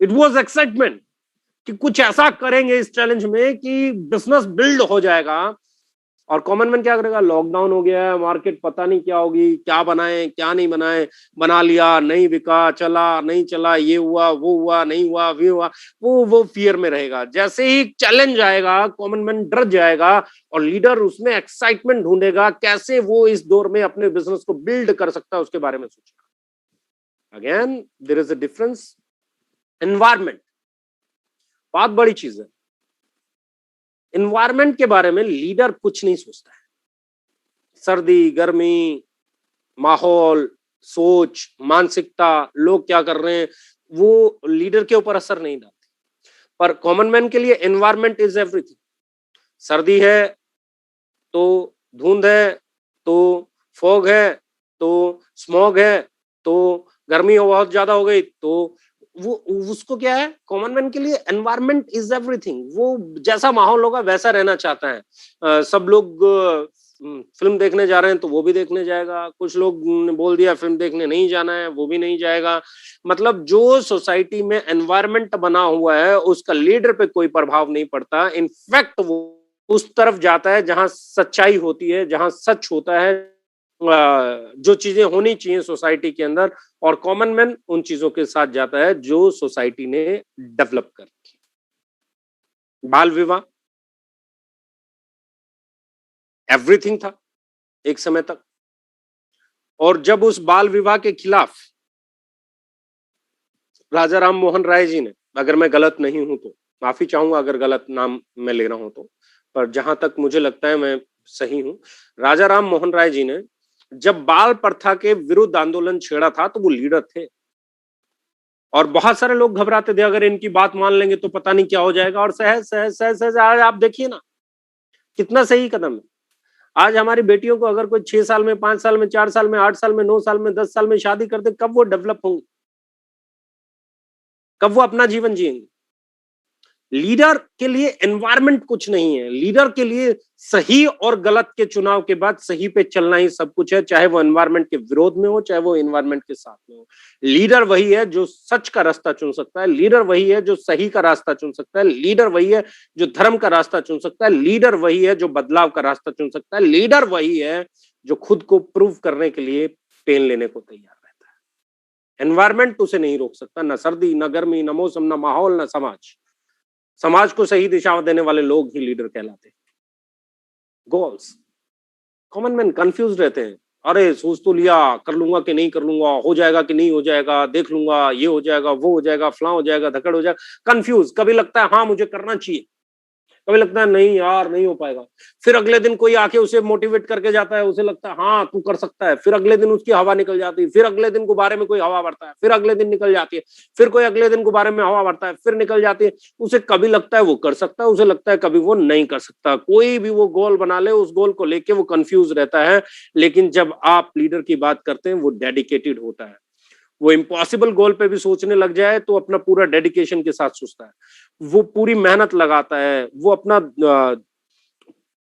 इट वाज एक्साइटमेंट कि कुछ ऐसा करेंगे इस चैलेंज में कि बिजनेस बिल्ड हो जाएगा। और कॉमन मैन क्या करेगा? लॉकडाउन हो गया है, मार्केट पता नहीं क्या होगी, क्या बनाए क्या नहीं बनाए, बना लिया नहीं बिका, चला नहीं चला, ये हुआ वो हुआ, नहीं हुआ वो हुआ, वो फियर में रहेगा। जैसे ही चैलेंज आएगा, कॉमन मैन डर जाएगा और लीडर उसमें एक्साइटमेंट ढूंढेगा, कैसे वो इस दौर में अपने बिजनेस को बिल्ड कर सकता है उसके बारे में सोचेगा। Again there is a difference. Environment बहुत बड़ी चीज है। एनवायरमेंट के बारे में लीडर कुछ नहीं सोचता है। सर्दी, गर्मी, माहौल, सोच, मानसिकता, लोग क्या कर रहे हैं, वो लीडर के ऊपर असर नहीं डालती। पर कॉमन मैन के लिए एनवायरनमेंट इज एवरीथिंग। सर्दी है तो धुंध है, तो फॉग है, तो स्मॉग है, तो गर्मी हो बहुत ज्यादा हो गई, तो वो उसको क्या है, कॉमन मैन के लिए एनवायरनमेंट इज एवरीथिंग। वो जैसा माहौल होगा वैसा रहना चाहता है। सब लोग फिल्म देखने जा रहे हैं तो वो भी देखने जाएगा, कुछ लोग ने बोल दिया फिल्म देखने नहीं जाना है, वो भी नहीं जाएगा। मतलब जो सोसाइटी में एनवायरनमेंट बना हुआ है उसका लीडर पे कोई प्रभाव नहीं पड़ता। इनफैक्ट वो उस तरफ जाता है जहां सच्चाई होती है, जहां सच होता है, जो चीजें होनी चाहिए सोसाइटी के अंदर, और कॉमन मैन उन चीजों के साथ जाता है जो सोसाइटी ने डेवलप कर रखी। बाल विवाह एवरीथिंग था एक समय तक, और जब उस बाल विवाह के खिलाफ राजा राम मोहन राय जी ने, अगर मैं गलत नहीं हूं तो माफी चाहूंगा अगर गलत नाम मैं ले रहा हूं तो, पर जहां तक मुझे लगता है मैं सही हूं, राजा राम मोहन राय जी ने जब बाल प्रथा के विरुद्ध आंदोलन छेड़ा था तो वो लीडर थे। और बहुत सारे लोग घबराते थे अगर इनकी बात मान लेंगे तो पता नहीं क्या हो जाएगा, और सहज सहज सहज सहज आज आप देखिए ना कितना सही कदम है। आज हमारी बेटियों को अगर कोई 6 साल में, 5 साल में, 4 साल में, 8 साल में, 9 साल में, 10 साल में शादी कर दे, कब वो डेवलप होंगी, कब वो अपना जीवन जिएंगे। लीडर के लिए एनवायरनमेंट कुछ नहीं है, लीडर के लिए सही और गलत के चुनाव के बाद सही पे चलना ही सब कुछ है, चाहे वो एनवायरनमेंट के विरोध में हो, चाहे वो एनवायरनमेंट के साथ में हो। लीडर वही है जो सच का रास्ता चुन सकता है, लीडर वही है जो सही का रास्ता चुन सकता है, लीडर वही है जो धर्म का रास्ता चुन सकता है, लीडर वही है जो बदलाव का रास्ता चुन सकता है, लीडर वही है जो खुद को प्रूव करने के लिए पेन लेने को तैयार रहता है। एनवायरनमेंट उसे नहीं रोक सकता, ना सर्दी, ना गर्मी, ना मौसम, ना माहौल, ना समाज। समाज को सही दिशा देने वाले लोग ही लीडर कहलाते हैं। गोल्स, कॉमन मैन कंफ्यूज रहते हैं, अरे सोच तो लिया, कर लूंगा कि नहीं कर लूंगा, हो जाएगा कि नहीं हो जाएगा, देख लूंगा, ये हो जाएगा, वो हो जाएगा, फलां हो जाएगा, धकड़ हो जाएगा, कंफ्यूज। कभी लगता है हाँ मुझे करना चाहिए, कभी लगता है नहीं यार नहीं हो पाएगा। फिर अगले दिन कोई आके उसे मोटिवेट करके जाता है, उसे लगता है हाँ तू कर सकता है, फिर अगले दिन उसकी हवा निकल जाती है, फिर अगले दिन गुब्बारे में कोई हवा भरता है, फिर अगले दिन निकल जाती है, फिर कोई अगले दिन गुब्बारे में हवा भरता है, फिर निकल जाती है। उसे कभी लगता है वो कर सकता है, उसे लगता है कभी वो नहीं कर सकता। कोई भी वो गोल बना ले, उस गोल को लेके वो कंफ्यूज रहता है। लेकिन जब आप लीडर की बात करते हैं वो डेडिकेटेड होता है, वो इम्पॉसिबल गोल पे भी सोचने लग जाए तो अपना पूरा डेडिकेशन के साथ सोचता है, वो पूरी मेहनत लगाता है, वो अपना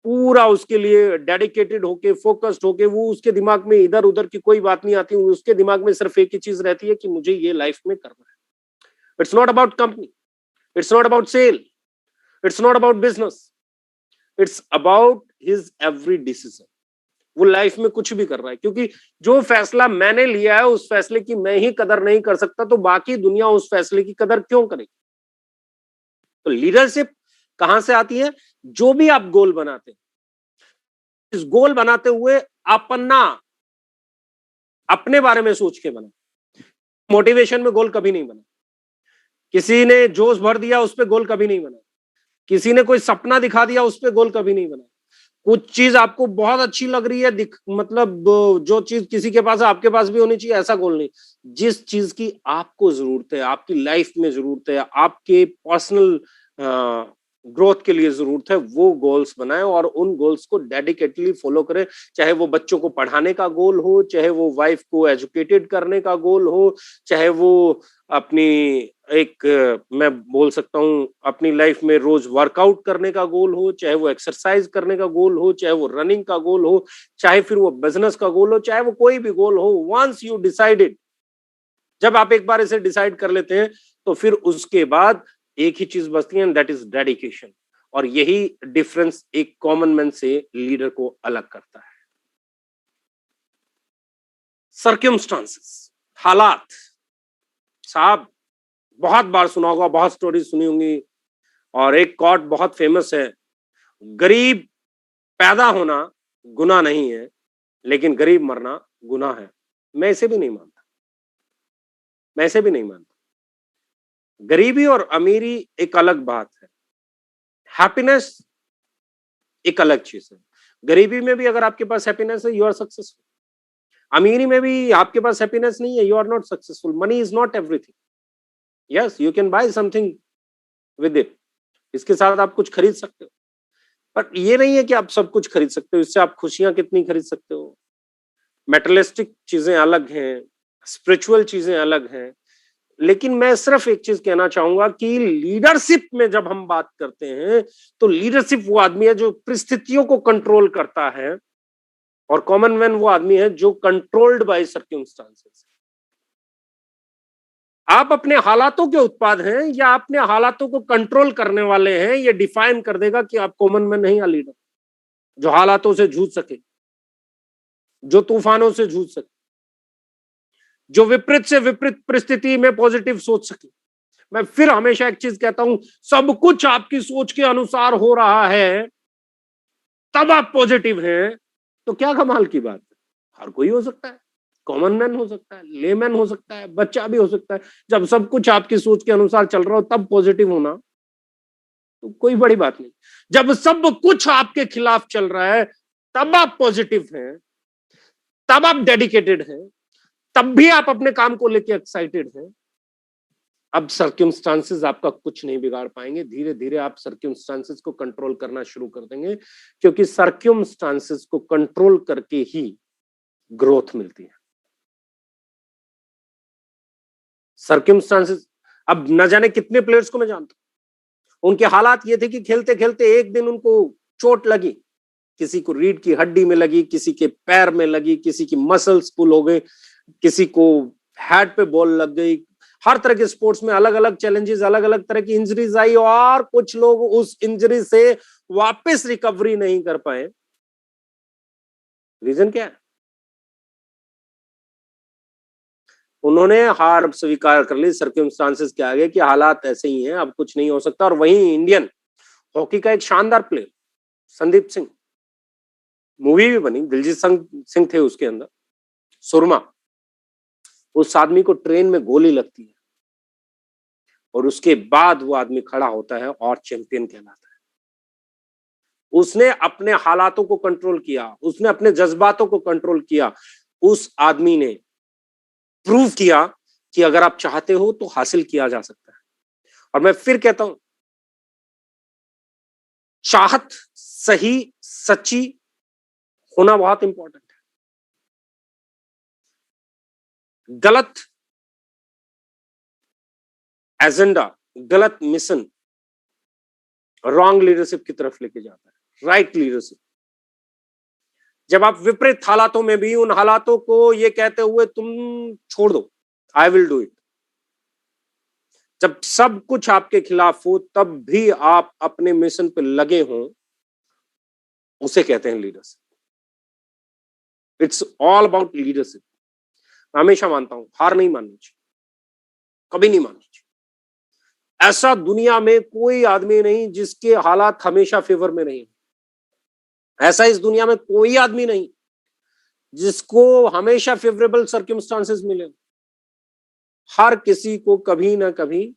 पूरा उसके लिए डेडिकेटेड होके, फोकस्ड होके, वो उसके दिमाग में इधर उधर की कोई बात नहीं आती, उसके दिमाग में सिर्फ एक ही चीज रहती है कि मुझे ये लाइफ में करना है। It's not about company, it's not about sale, it's not about business, it's about his every decision. वो लाइफ में कुछ भी कर रहा है, क्योंकि जो फैसला मैंने लिया है उस फैसले की मैं ही कदर नहीं कर सकता तो बाकी दुनिया उस फैसले की कदर क्यों करेगी। तो लीडरशिप कहां से आती है, जो भी आप गोल बनाते हैं, इस गोल बनाते हुए अपना, अपने बारे में सोच के बना। मोटिवेशन में गोल कभी नहीं बना, किसी ने जोश भर दिया उस पर गोल कभी नहीं बना, किसी ने कोई सपना दिखा दिया उस पर गोल कभी नहीं बना। कुछ चीज आपको बहुत अच्छी लग रही है, मतलब जो चीज किसी के पास है आपके पास भी होनी चाहिए, ऐसा गोल नहीं। जिस चीज की आपको जरूरत है, आपकी लाइफ में जरूरत है, आपके पर्सनल ग्रोथ के लिए जरूरत है, वो गोल्स बनाएं और उन गोल्स को डेडिकेटली फॉलो करें। चाहे वो बच्चों को पढ़ाने का गोल हो, चाहे वो वाइफ को एजुकेटेड करने का गोल हो, चाहे वो अपनी मैं बोल सकता हूं अपनी लाइफ में रोज वर्कआउट करने का गोल हो, चाहे वो एक्सरसाइज करने का गोल हो, चाहे वो रनिंग का गोल हो, चाहे फिर वो बिजनेस का गोल हो, चाहे वो कोई भी गोल हो। वंस यू डिसाइडेड, जब आप एक बार इसे डिसाइड कर लेते हैं तो फिर उसके बाद एक ही चीज बचती है, दैट इज डेडिकेशन। और यही डिफरेंस एक कॉमन मैन से लीडर को अलग करता है। सर्क्यूमस्टांसेस, हालात। साहब बहुत बार सुना होगा, बहुत स्टोरी सुनी होंगी, और एक कॉट बहुत फेमस है, गरीब पैदा होना गुनाह नहीं है लेकिन गरीब मरना गुनाह है। मैं इसे भी नहीं मानता, मैं इसे भी नहीं मानता। गरीबी और अमीरी एक अलग बात है, हैप्पीनेस एक अलग चीज है। गरीबी में भी अगर आपके पास हैप्पीनेस है, यू आर सक्सेसफुल। अमीरी में भी आपके पास हैप्पीनेस नहीं है, you are not successful. Money is not everything. Yes, you can buy something with it, इसके साथ आप कुछ खरीद सकते हो, पर ये नहीं है कि आप सब कुछ खरीद सकते हो। इससे आप खुशियां कितनी खरीद सकते हो? मेटलिस्टिक चीजें अलग हैं, स्पिरिचुअल चीजें अलग हैं। लेकिन मैं सिर्फ एक चीज कहना चाहूंगा कि लीडरशिप में जब हम बात करते हैं तो लीडरशिप वो आदमी है जो परिस्थितियों को कंट्रोल करता है, और कॉमन मैन वो आदमी है जो कंट्रोल्ड बाय सर्कमस्टांसेस। आप अपने हालातों के उत्पाद हैं या अपने हालातों को कंट्रोल करने वाले हैं, ये डिफाइन कर देगा कि आप कॉमन मैन नहीं या लीडर, जो हालातों से जूझ सके, जो तूफानों से जूझ सके, जो विपरीत से विपरीत परिस्थिति में पॉजिटिव सोच सके। मैं फिर हमेशा एक चीज कहता हूं, सब कुछ आपकी सोच के अनुसार हो रहा है, तब आप पॉजिटिव हैं, तो क्या कमाल की बात है। हर कोई हो सकता है, कॉमन मैन हो सकता है, लेमैन हो सकता है, बच्चा भी हो सकता है। जब सब कुछ आपकी सोच के अनुसार चल रहा हो तब पॉजिटिव होना तो कोई बड़ी बात नहीं। जब सब कुछ आपके खिलाफ चल रहा है तब आप पॉजिटिव हैं, तब आप डेडिकेटेड हैं, तब भी आप अपने काम को लेकर एक्साइटेड हैं। अब सर्कमस्टांसेस आपका कुछ नहीं बिगाड़ पाएंगे। धीरे धीरे आप सर्कमस्टांसेस को कंट्रोल करना शुरू कर देंगे, क्योंकि सर्कमस्टांसेस को कंट्रोल करके ही ग्रोथ मिलती है। सर्कमस्टांसेस, अब न जाने कितने प्लेयर्स को मैं जानता हूं, उनके हालात ये थे कि खेलते खेलते एक दिन उनको चोट लगी, किसी को रीढ़ की हड्डी में लगी, किसी के पैर में लगी, किसी की मसल्स पुल हो गए, किसी को हेड पे बॉल लग गई। हर तरह के स्पोर्ट्स में अलग अलग चैलेंजेस, अलग अलग तरह की इंजरीज आई, और कुछ लोग उस इंजरी से वापस रिकवरी नहीं कर पाए। रीजन क्या है? उन्होंने हार स्वीकार कर ली सर्कमस्टांसेस के आगे कि हालात ऐसे ही हैं, अब कुछ नहीं हो सकता। और वहीं इंडियन हॉकी का एक शानदार प्लेयर संदीप सिंह, मूवी भी बनी, दिलजीत सिंह थे उसके अंदर, सुरमा। उस आदमी को ट्रेन में गोली लगती है और उसके बाद वो आदमी खड़ा होता है और चैंपियन कहलाता है। उसने अपने हालातों को कंट्रोल किया, उसने अपने जज्बातों को कंट्रोल किया। उस आदमी ने प्रूव किया कि अगर आप चाहते हो तो हासिल किया जा सकता है। और मैं फिर कहता हूं, चाहत सही सच्ची होना बहुत इंपॉर्टेंट है। गलत एजेंडा, गलत मिशन रॉन्ग लीडरशिप की तरफ लेके जाता है। राइट लीडरशिप, जब आप विपरीत हालातों में भी उन हालातों को ये कहते हुए तुम छोड़ दो, आई विल डू इट, जब सब कुछ आपके खिलाफ हो तब भी आप अपने मिशन पे लगे हों, उसे कहते हैं leadership. It's all about leadership. हमेशा मानता हूं, हार नहीं माननी चाहिए, कभी नहीं माननी चाहिए। ऐसा दुनिया में कोई आदमी नहीं जिसके हालात हमेशा फेवर में नहीं। ऐसा इस दुनिया में कोई आदमी नहीं जिसको हमेशा फेवरेबल सर्कमस्टांसेस मिले। हर किसी को कभी ना कभी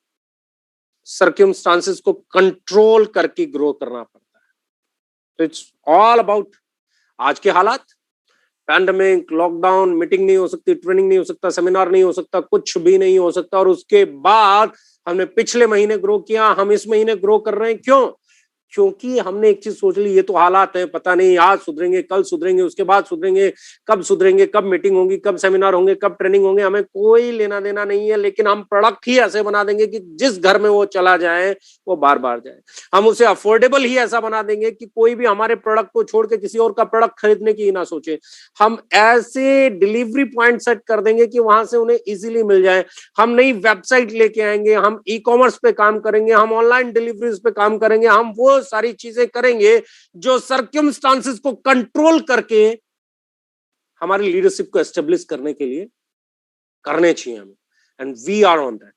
सर्कमस्टांसेस को कंट्रोल करके ग्रो करना पड़ता है। तो इट्स ऑल अबाउट आज के हालात, पैंडेमिक, लॉकडाउन, मीटिंग नहीं हो सकती, ट्रेनिंग नहीं हो सकता, सेमिनार नहीं हो सकता, कुछ भी नहीं हो सकता। और उसके बाद हमने पिछले महीने ग्रो किया, हम इस महीने ग्रो कर रहे हैं। क्यों? क्योंकि हमने एक चीज सोच ली, ये तो हालात है, पता नहीं आज सुधरेंगे, कल सुधरेंगे, उसके बाद सुधरेंगे, कब मीटिंग होंगी, कब सेमिनार होंगे, कब ट्रेनिंग होंगे, हमें कोई लेना देना नहीं है। लेकिन हम प्रोडक्ट ही ऐसे बना देंगे कि जिस घर में वो चला जाए वो बार बार जाए। हम उसे अफोर्डेबल ही ऐसा बना देंगे कि कोई भी हमारे प्रोडक्ट को छोड़ के किसी और का प्रोडक्ट खरीदने की ही ना सोचे। हम ऐसे डिलीवरी पॉइंट सेट कर देंगे कि वहां से उन्हें इजीली मिल जाए। हम नई वेबसाइट लेके आएंगे, हम ई कॉमर्स पे काम करेंगे, हम ऑनलाइन डिलीवरीज पे काम करेंगे, हम वो सारी चीजें करेंगे जो सर्कमस्टांसेस को कंट्रोल करके हमारी लीडरशिप को एस्टेब्लिश करने के लिए करने चाहिए हमें। And we are on that.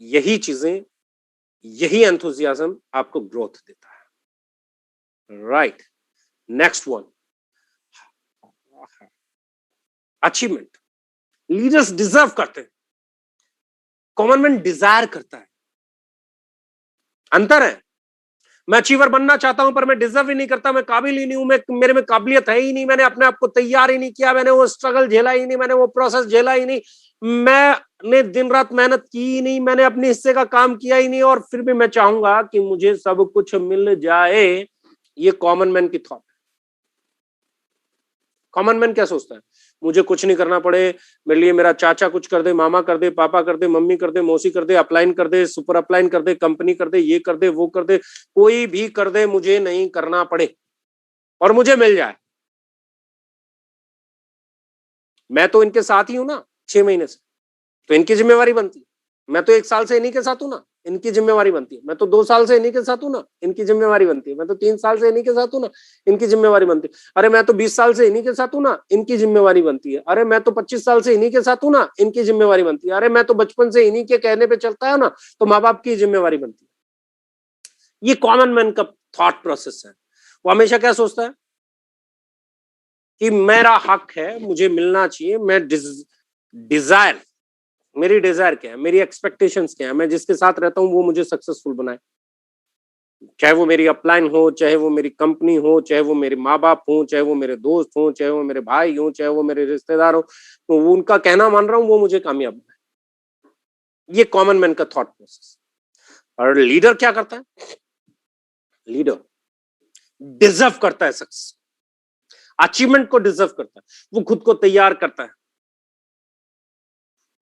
यही चीजें, यही एंथुसियाज्म आपको ग्रोथ देता है। Right, next one, achievement. Leaders deserve करते हैं, कॉमन मैन डिजायर करता है। अंतर है। मैं अचीवर बनना चाहता हूं पर मैं डिजर्व ही नहीं करता, मैं काबिल ही नहीं हूं, मैं मेरे में काबिलियत है ही नहीं, मैंने अपने आप को तैयार ही नहीं किया, मैंने वो स्ट्रगल झेला ही नहीं, मैंने वो प्रोसेस झेला ही नहीं। मैं ने दिन रात मेहनत की ही नहीं, मैंने अपने हिस्से का काम किया ही नहीं, और फिर भी मैं चाहूंगा कि मुझे सब कुछ मिल जाए। ये कॉमन मैन की थॉट। कॉमन मैन क्या सोचता है? मुझे कुछ नहीं करना पड़े, मेरे लिए मेरा चाचा कुछ कर दे, मामा कर दे, पापा कर दे, मम्मी कर दे, मौसी कर दे, अपलाइन कर दे, सुपर अपलाइन कर दे, कंपनी कर दे, ये कर दे, वो कर दे, कोई भी कर दे, मुझे नहीं करना पड़े और मुझे मिल जाए। मैं तो इनके साथ ही हूं ना 6 महीने से, तो इनकी जिम्मेवारी बनती है। मैं तो 1 साल से इन्हीं के साथ हूं ना, इनकी जिम्मेवारी बनती है। मैं तो 2 साल से इन्हीं के साथ हूं ना, इनकी जिम्मेवारी बनती है। मैं तो 3 साल से इन्हीं के साथ हूं ना, इनकी जिम्मेवारी बनती है। अरे मैं तो 20 साल से इन्हीं के साथ हूं ना, इनकी जिम्मेवारी बनती है। अरे मैं तो 25 साल से इन्हीं के साथ हूं ना, इनकी जिम्मेवारी बनती है। अरे मैं तो बचपन से इन्हीं के कहने पे चलता है ना, तो माँ बाप की जिम्मेवारी बनती है। ये कॉमन मैन का थॉट प्रोसेस है। वो हमेशा क्या सोचता है कि मेरा हक है, मुझे मिलना चाहिए, मैं डिजायर, मेरी डिजायर क्या है, मेरी एक्सपेक्टेशंस क्या है, मैं जिसके साथ रहता हूं वो मुझे सक्सेसफुल बनाए। चाहे वो मेरी अपलाइन हो, चाहे वो मेरी कंपनी हो, चाहे वो मेरे माँ बाप हो, चाहे वो मेरे दोस्त हो, चाहे वो मेरे भाई हो, चाहे वो मेरे रिश्तेदार हो, तो वो उनका कहना मान रहा हूं, वो मुझे कामयाब बनाए। ये कॉमन मैन का थॉट प्रोसेस। और लीडर क्या करता है? लीडर डिजर्व करता है सक्सेस, अचीवमेंट को डिजर्व करता है। वो खुद को तैयार करता है,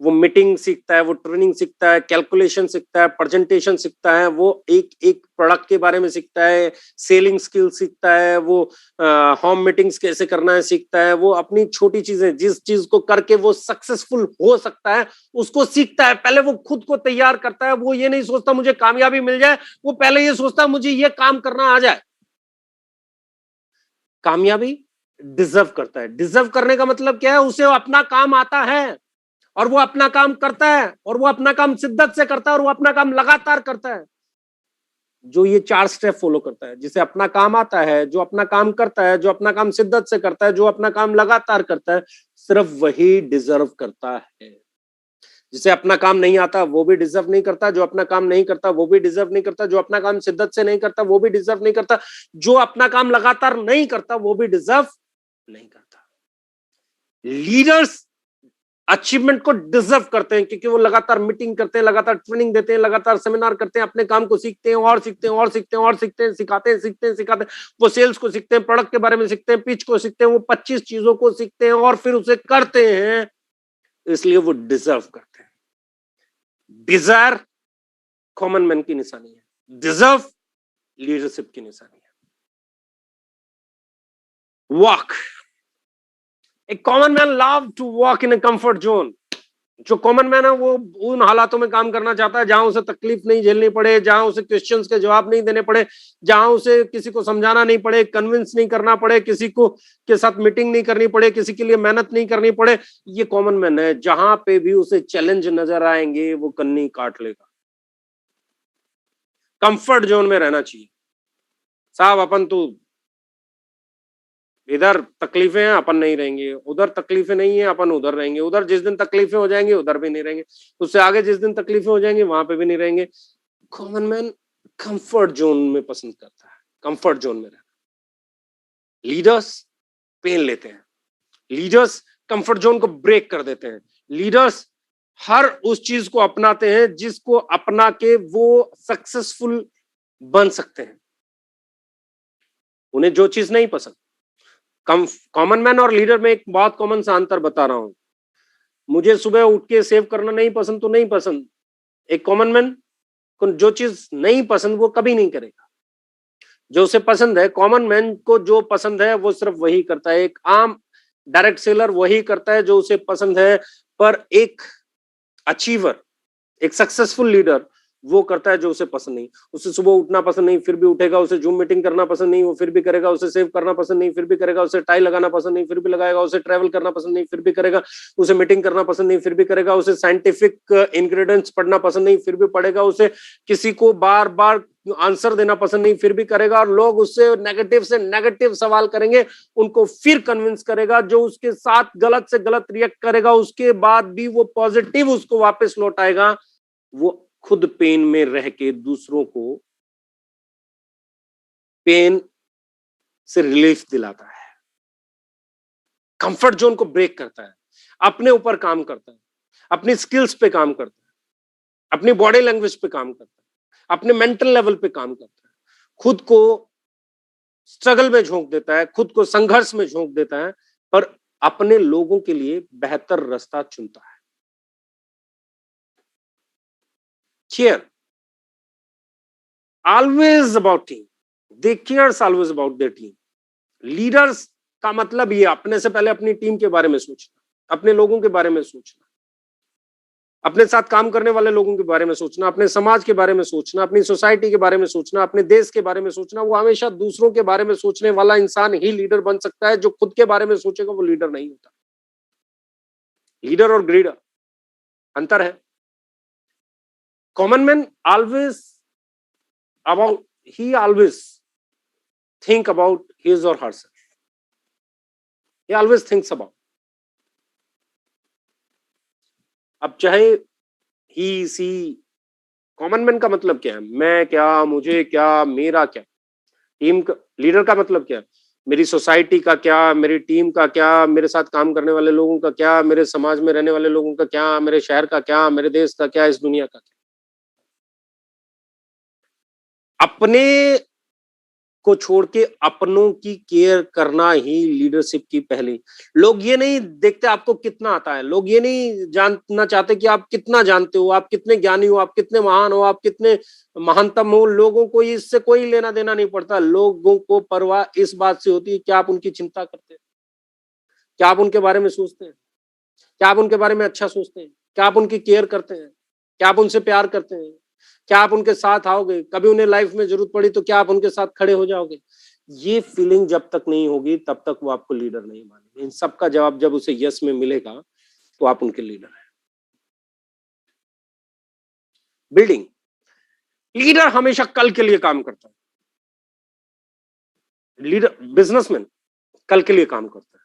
वो मीटिंग सीखता है, वो ट्रेनिंग सीखता है, कैलकुलेशन सीखता है, प्रेजेंटेशन सीखता है, वो एक एक प्रोडक्ट के बारे में सीखता है, सेलिंग स्किल सीखता है, वो होम मीटिंग्स कैसे करना है सीखता है, वो अपनी छोटी चीजें, जिस चीज को करके वो सक्सेसफुल हो सकता है उसको सीखता है। पहले वो खुद को तैयार करता है। वो ये नहीं सोचता मुझे कामयाबी मिल जाए, वो पहले ये सोचता मुझे ये काम करना आ जाए। कामयाबी डिजर्व करता है। डिजर्व करने का मतलब क्या है? उसे अपना काम आता है और वो अपना काम करता है, और वो अपना काम शिद्दत से करता है, और वो अपना काम लगातार करता है। जो ये 4 स्टेप फॉलो करता है, जिसे अपना काम आता है, जो अपना काम करता है, जो अपना काम शिद्दत से करता है, जो अपना काम लगातार करता है, सिर्फ वही डिजर्व करता है। जिसे अपना काम नहीं आता वो भी डिजर्व नहीं करता, जो अपना काम नहीं करता वो भी डिजर्व नहीं करता, जो अपना काम शिद्दत से नहीं करता वो भी डिजर्व नहीं करता, जो अपना काम लगातार नहीं करता वो भी डिजर्व नहीं करता। लीडर्स अचीवमेंट को डिजर्व करते हैं, क्योंकि वो लगातार मीटिंग करते हैं, लगातार ट्रेनिंग देते हैं, लगातार सेमिनार करते हैं, अपने काम को सीखते हैं और सीखते हैं और सीखते हैं और सीखते हैं, सिखाते हैं, सीखते हैं, सिखाते हैं। वो सेल्स को सीखते हैं, प्रोडक्ट के बारे में सीखते हैं, पिच को सीखते हैं, वो 25 चीजों को सीखते हैं और फिर उसे करते हैं। इसलिए वो डिजर्व करते हैं। डिजायर कॉमन मैन की निशानी है, डिजर्व लीडरशिप की निशानी है। Walk, a common man love to walk in a comfort zone. जो कॉमन मैन है वो उन हालातों में काम करना चाहता है जहां उसे तकलीफ नहीं झेलनी पड़े, जहां उसे क्वेश्चंस के जवाब नहीं देने पड़े, जहां उसे किसी को समझाना नहीं पड़े, कन्विंस नहीं करना पड़े, किसी को के साथ मीटिंग नहीं करनी पड़े, किसी के लिए मेहनत नहीं करनी पड़े। ये कॉमन मैन है। जहां पे भी उसे चैलेंज नजर आएंगे वो कन्नी काट लेगा। कंफर्ट जोन में रहना चाहिए। साहब अपन तो इधर तकलीफें हैं, अपन नहीं रहेंगे, उधर तकलीफें नहीं है, अपन उधर रहेंगे, उधर जिस दिन तकलीफें हो जाएंगी उधर भी नहीं रहेंगे, उससे आगे जिस दिन तकलीफें हो जाएंगी वहां पे भी नहीं रहेंगे। कॉमन मैन कंफर्ट जोन में पसंद करता है, कंफर्ट जोन में रहना। लीडर्स पेन लेते हैं, लीडर्स कंफर्ट जोन को ब्रेक कर देते हैं, लीडर्स हर उस चीज को अपनाते हैं जिसको अपना के वो सक्सेसफुल बन सकते हैं। उन्हें जो चीज नहीं पसंद, कॉमन मैन और लीडर में एक बहुत कॉमन सा अंतर बता रहा हूं। मुझे सुबह उठ के सेव करना नहीं पसंद तो नहीं पसंद। एक कॉमन मैन को जो चीज नहीं पसंद वो कभी नहीं करेगा। जो उसे पसंद है, कॉमन मैन को जो पसंद है वो सिर्फ वही करता है। एक आम डायरेक्ट सेलर वही करता है जो उसे पसंद है, पर एक अचीवर, एक सक्सेसफुल लीडर वो करता है जो उसे पसंद नहीं। उसे सुबह उठना पसंद नहीं फिर भी उठेगा, उसे जूम मीटिंग करना पसंद नहीं वो फिर भी करेगा, उसे सेव करना पसंद नहीं फिर भी करेगा, उसे टाई लगाना पसंद नहीं फिर भी लगाएगा, उसे ट्रैवल करना पसंद नहीं फिर भी करेगा, उसे मीटिंग करना पसंद नहीं फिर भी करेगा, उसे साइंटिफिक इंग्रेडिएंट्स पढ़ना पसंद नहीं फिर भी पढ़ेगा, उसे किसी को बार बार आंसर देना पसंद नहीं फिर भी करेगा, और लोग उससे नेगेटिव से नेगेटिव सवाल करेंगे उनको फिर कन्विंस करेगा। जो उसके साथ गलत से गलत रिएक्ट करेगा उसके बाद भी वो पॉजिटिव उसको वापस लौटाएगा। वो खुद पेन में रह के दूसरों को पेन से रिलीफ दिलाता है, कंफर्ट जोन को ब्रेक करता है, अपने ऊपर काम करता है। अपनी स्किल्स पे काम करता है, अपनी बॉडी लैंग्वेज पे काम करता है, अपने मेंटल लेवल पे काम करता है, खुद को स्ट्रगल में झोंक देता है, खुद को संघर्ष में झोंक देता है, पर अपने लोगों के लिए बेहतर रास्ता चुनता है। Care always about team, they cares always about their team. Leaders का मतलब ये अपने से पहले अपनी टीम के बारे में सोचना, अपने लोगों के बारे में सोचना, अपने साथ काम करने वाले लोगों के बारे में सोचना, अपने समाज के बारे में सोचना, अपनी सोसाइटी के बारे में सोचना, अपने देश के बारे में सोचना। वो हमेशा दूसरों के बारे में सोचने वाला इंसान ही लीडर बन सकता है। जो खुद के बारे में सोचेगा वो लीडर नहीं होता। लीडर और ग्रीडर अंतर है। Common man always about, he always think about his or herself, he always thinks about. अब चाहे ही सी, कॉमन मैन का मतलब क्या है? मैं क्या, मुझे क्या, मेरा क्या। टीम का लीडर का मतलब क्या है? मेरी सोसाइटी का क्या, मेरी टीम का क्या, मेरे साथ काम करने वाले लोगों का क्या, मेरे समाज में रहने वाले लोगों का क्या, मेरे शहर का क्या, मेरे देश का क्या, इस दुनिया का क्या। अपने को छोड़ के अपनों की केयर करना ही लीडरशिप की पहली। लोग ये नहीं देखते आपको कितना आता है, लोग ये नहीं जानना चाहते कि आप कितना जानते हो, आप कितने ज्ञानी हो, आप कितने महान हो, आप कितने महानतम हो। लोगों को इससे कोई लेना देना नहीं पड़ता। लोगों को परवाह इस बात से होती है कि आप उनकी चिंता करते हैं, क्या आप उनके बारे में सोचते हैं, क्या आप उनके बारे में अच्छा सोचते हैं, क्या आप उनकी केयर करते हैं, क्या आप उनसे प्यार करते हैं, क्या आप उनके साथ आओगे, कभी उन्हें लाइफ में जरूरत पड़ी तो क्या आप उनके साथ खड़े हो जाओगे। ये फीलिंग जब तक नहीं होगी तब तक वो आपको लीडर नहीं मानेंगे। इन सब का जवाब जब उसे यस में मिलेगा तो आप उनके लीडर हैं। बिल्डिंग, लीडर हमेशा कल के लिए काम करता है। लीडर, बिजनेसमैन कल के लिए काम करता है,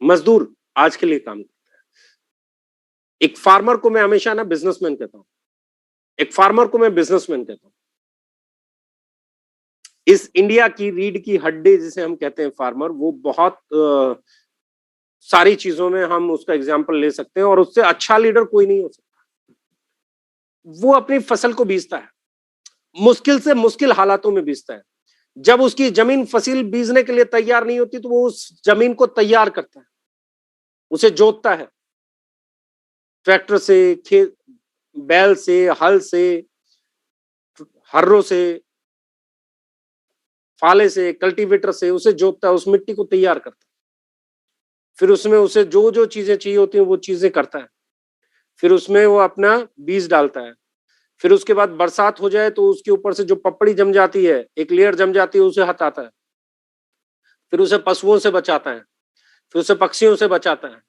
मजदूर आज के लिए काम करता है। एक फार्मर को मैं हमेशा ना बिजनेसमैन कहता हूं, एक फार्मर को मैं बिजनेसमैन कहता हूं। इस इंडिया की रीढ़ की हड्डी जिसे हम कहते हैं फार्मर, वो बहुत सारी चीजों में हम उसका एग्जाम्पल ले सकते हैं और उससे अच्छा लीडर कोई नहीं हो सकता। वो अपनी फसल को बीजता है, मुश्किल से मुश्किल हालातों में बीजता है। जब उसकी जमीन फसल बीजने के लिए तैयार नहीं होती तो वो उस जमीन को तैयार करता है, उसे जोतता है, ट्रैक्टर से, खेत, बैल से, हल से, हर्रों से, फाले से, कल्टीवेटर से उसे जोतता है, उस मिट्टी को तैयार करता है। फिर उसमें उसे जो जो चीजें चाहिए होती हैं वो चीजें करता है। फिर उसमें वो अपना बीज डालता है। फिर उसके बाद बरसात हो जाए तो उसके ऊपर से जो पपड़ी जम जाती है, एक लेयर जम जाती है, उसे हटाता है। फिर उसे पशुओं से बचाता है, फिर उसे पक्षियों से बचाता है,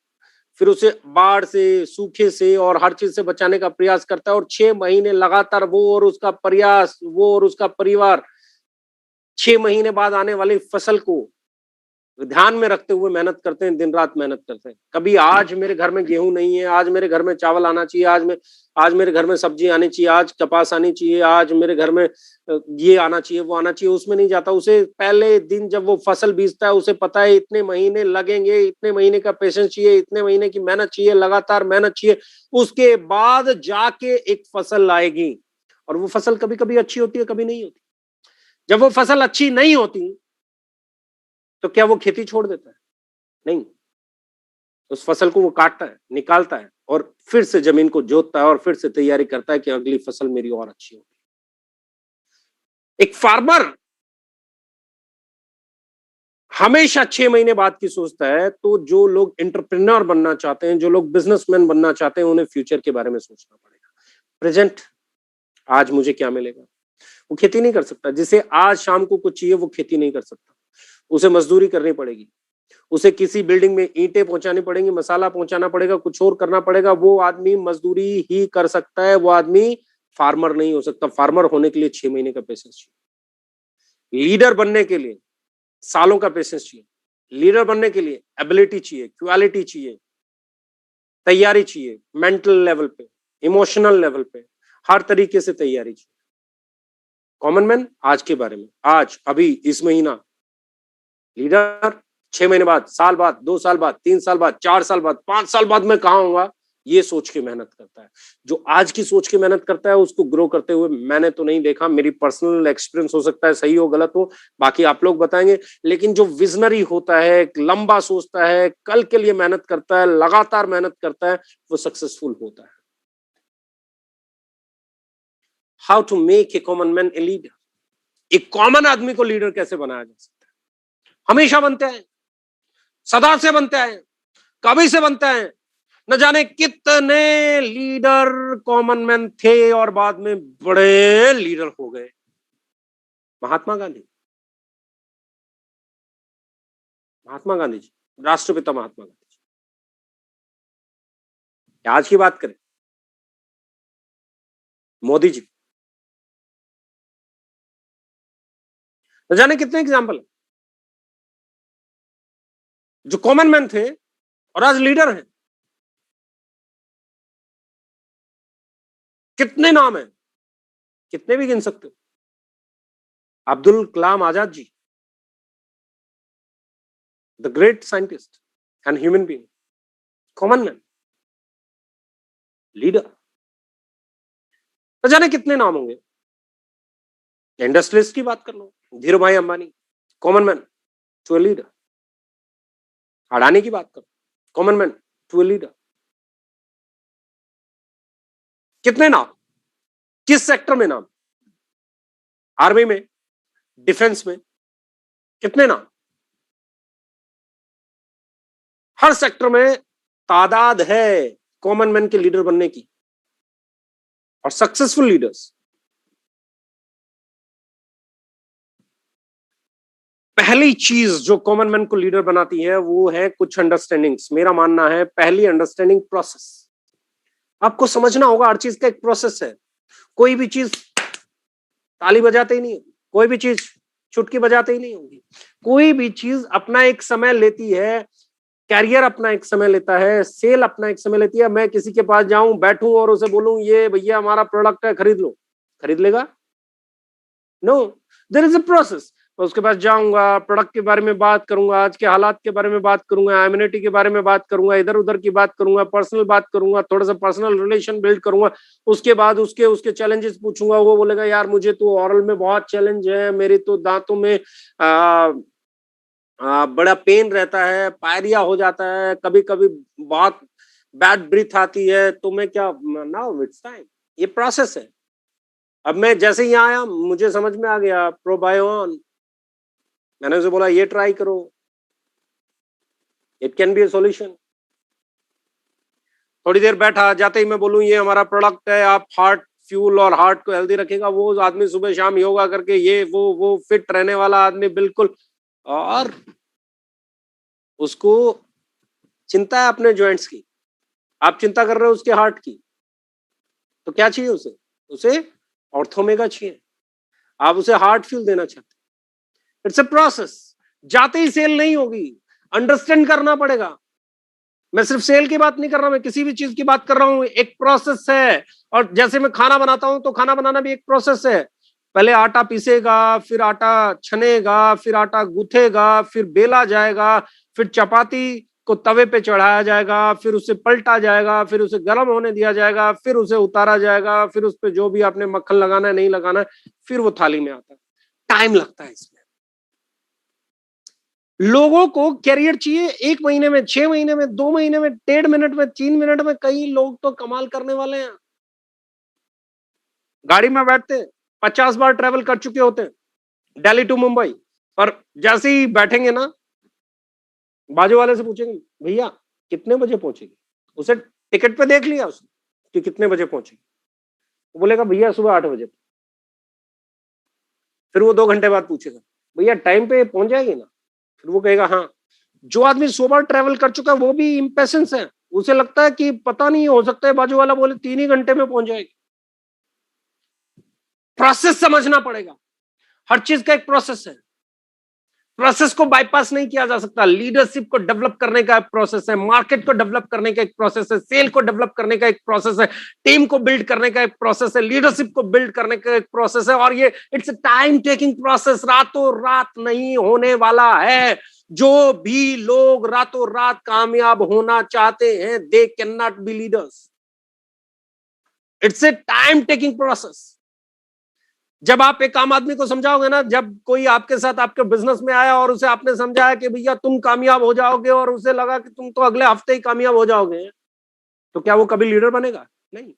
फिर उसे बाढ़ से, सूखे से और हर चीज से बचाने का प्रयास करता है। और 6 महीने लगातार वो और उसका प्रयास, वो और उसका परिवार 6 महीने बाद आने वाली फसल को ध्यान में रखते हुए मेहनत करते हैं, दिन रात मेहनत करते हैं। कभी आज मेरे घर में गेहूं नहीं है, आज मेरे घर में चावल आना चाहिए, आज मेरे घर में सब्जी आनी चाहिए, आज कपास आनी चाहिए, आज मेरे घर में ये आना चाहिए, वो आना चाहिए, उसमें नहीं जाता। उसे पहले दिन जब वो फसल बीजता है उसे पता है इतने महीने लगेंगे, इतने महीने का पेशेंस चाहिए, इतने महीने की मेहनत चाहिए, लगातार मेहनत चाहिए, उसके बाद जाके एक फसल आएगी। और वो फसल कभी कभी अच्छी होती है, कभी नहीं होती। जब वो फसल अच्छी नहीं होती तो क्या वो खेती छोड़ देता है? नहीं, उस फसल को वो काटता है, निकालता है और फिर से जमीन को जोतता है और फिर से तैयारी करता है कि अगली फसल मेरी और अच्छी होगी। एक फार्मर हमेशा 6 महीने बाद की सोचता है। तो जो लोग एंटरप्रेन्योर बनना चाहते हैं, जो लोग बिजनेसमैन बनना चाहते हैं, उन्हें फ्यूचर के बारे में सोचना पड़ेगा। प्रेजेंट, आज मुझे क्या मिलेगा। वो खेती नहीं कर सकता। जिसे आज शाम को कुछ चाहिए वो खेती नहीं कर सकता, उसे मजदूरी करनी पड़ेगी, उसे किसी बिल्डिंग में ईंटें पहुंचानी पड़ेंगी, मसाला पहुंचाना पड़ेगा, कुछ और करना पड़ेगा। वो आदमी मजदूरी ही कर सकता है, वो आदमी फार्मर नहीं हो सकता। फार्मर होने के लिए 6 महीने का पेशेंस चाहिए। लीडर बनने के लिए सालों का पेशेंस चाहिए। लीडर बनने के लिए एबिलिटी चाहिए, क्वालिटी चाहिए, तैयारी चाहिए, मेंटल लेवल पे, इमोशनल लेवल पे, हर तरीके से तैयारी चाहिए। कॉमन मैन आज के बारे में, आज, अभी, इस महीना। लीडर 6 महीने बाद, साल बाद, 2 साल बाद, 3 साल बाद, 4 साल बाद, 5 साल बाद मैं कहाँ होऊंगा, ये सोच के मेहनत करता है। जो आज की सोच के मेहनत करता है उसको ग्रो करते हुए मैंने तो नहीं देखा, मेरी पर्सनल एक्सपीरियंस हो सकता है सही हो गलत हो, बाकी आप लोग बताएंगे। लेकिन जो विजनरी होता है, लंबा सोचता है, कल के लिए मेहनत करता है, लगातार मेहनत करता है, वो सक्सेसफुल होता है। How to make a common man a leader. एक कॉमन आदमी को लीडर कैसे बनाया जा सकता है? हमेशा बनते हैं, सदा से बनते हैं, कभी से बनते हैं। न जाने कितने लीडर कॉमन मैन थे और बाद में बड़े लीडर हो गए। महात्मा गांधी, महात्मा गांधी जी, राष्ट्रपिता महात्मा गांधी जी। आज की बात करें, मोदी जी, न जाने कितने एग्जाम्पल जो कॉमन मैन थे और आज लीडर हैं। कितने नाम हैं, कितने भी गिन सकते हो। Abdul Kalam Azad ji, the great scientist and human being, common man, leader. न जाने कितने नाम होंगे। इंडस्ट्रियलिस्ट की बात कर लो, Dhirubhai Ambani, common man to a leader. Adani की बात करो, common man to a leader. कितने नाम, किस सेक्टर में नाम, आर्मी में, डिफेंस में, कितने नाम। हर सेक्टर में तादाद है कॉमन मैन के लीडर बनने की और सक्सेसफुल लीडर्स। पहली चीज जो कॉमन मैन को लीडर बनाती है वो है कुछ अंडरस्टैंडिंग्स। मेरा मानना है पहली अंडरस्टैंडिंग प्रोसेस। आपको समझना होगा हर चीज का एक प्रोसेस है। कोई भी चीज ताली बजाते ही नहीं होगी, कोई भी चीज चुटकी बजाते ही नहीं होगी। कोई भी चीज अपना एक समय लेती है। कैरियर अपना एक समय लेता है, सेल अपना एक समय लेती है। मैं किसी के पास जाऊं, बैठूं और उसे बोलूं ये भैया हमारा प्रोडक्ट है, खरीद लो, खरीद लेगा? No, there is a process. मैं उसके पास जाऊंगा, प्रोडक्ट के बारे में बात करूंगा, आज के हालात के बारे में बात करूंगा, इम्यूनिटी के बारे में बात करूंगा, इधर उधर की बात करूंगा, पर्सनल बात करूंगा, थोड़ा सा पर्सनल रिलेशन बिल्ड करूंगा। उसके बाद उसके उसके चैलेंजेस पूछूंगा। वो बोलेगा यार मुझे तो ऑरल में बहुत चैलेंज है, मेरे तो दांतों में बड़ा पेन रहता है, पायरिया हो जाता है, कभी कभी बहुत बैड ब्रीथ आती है, तो मैं क्या, नाउ इट्स टाइम। ये प्रोसेस है। अब मैं जैसे ही यहाँ आया मुझे समझ में आ गया प्रोबायोन। मैंने उसे बोला ये ट्राई करो, it can be A solution. थोड़ी देर बैठा, जाते ही मैं बोलूं ये हमारा प्रोडक्ट है, आप हार्ट फ्यूल और हार्ट को हेल्दी रखेगा। वो आदमी सुबह शाम योगा करके ये वो फिट रहने वाला आदमी बिल्कुल। और उसको चिंता है अपने जॉइंट्स की, आप चिंता कर रहे हो उसके हार्ट की, तो क्या चाहिए उसे? उसे ऑर्थोमेगा चाहिए। आप उसे हार्ट फ्यूल देना चाहते, इट्स अ प्रोसेस। जाते ही सेल नहीं होगी, अंडरस्टैंड करना पड़ेगा। मैं सिर्फ सेल की बात नहीं कर रहा, मैं किसी भी चीज की बात कर रहा हूं, एक प्रोसेस है। और जैसे मैं खाना बनाता हूं तो खाना बनाना भी एक प्रोसेस है। पहले आटा पीसेगा, फिर आटा छनेगा, फिर आटा गूंथेगा, फिर बेला जाएगा, फिर चपाती को तवे पे चढ़ाया जाएगा, फिर उसे पलटा जाएगा, फिर उसे गर्म होने दिया जाएगा, फिर उसे उतारा जाएगा, फिर उस पर जो भी आपने मक्खन लगाना है नहीं लगाना है, फिर वो थाली में आता है। टाइम लगता है इसमें। लोगों को कैरियर चाहिए 1 महीने में, 6 महीने में, 2 महीने में, 1.5 मिनट में, 3 मिनट में। कई लोग तो कमाल करने वाले हैं। गाड़ी में बैठते 50 बार ट्रेवल कर चुके होते हैं, दिल्ली टू मुंबई। पर जैसे ही बैठेंगे ना, बाजू वाले से पूछेंगे भैया कितने बजे पहुंचेगी? उसे टिकट पे देख लिया उसने कि कितने बजे पहुंचेगी, वो बोलेगा भैया सुबह 8 बजे। फिर वो 2 घंटे बाद पूछेगा भैया टाइम पे पहुंच जाएगी ना? फिर वो कहेगा हाँ। जो आदमी 100 बार ट्रेवल कर चुका है वो भी इम्पेशेंस है। उसे लगता है कि पता नहीं, हो सकता है बाजू वाला बोले 3 ही घंटे में पहुंच जाएगी। प्रोसेस समझना पड़ेगा। हर चीज का एक प्रोसेस है। प्रोसेस को बाईपास नहीं किया जा सकता। लीडरशिप को डेवलप करने का एक प्रोसेस है, मार्केट को डेवलप करने का एक प्रोसेस है, सेल को डेवलप करने का एक प्रोसेस है, टीम को बिल्ड करने का एक प्रोसेस है, लीडरशिप को बिल्ड करने का एक प्रोसेस है, और ये it's a time taking process, रातों रात नहीं होने वाला है। जो भी लोग रातों रात कामयाब होना चाहते हैं, they can not be leaders. It's a time taking process. जब आप एक आम आदमी को समझाओगे ना, जब कोई आपके साथ आपके बिजनेस में आया और उसे आपने समझाया कि भैया तुम कामयाब हो जाओगे, और उसे लगा कि तुम तो अगले हफ्ते ही कामयाब हो जाओगे, तो क्या वो कभी लीडर बनेगा? नहीं।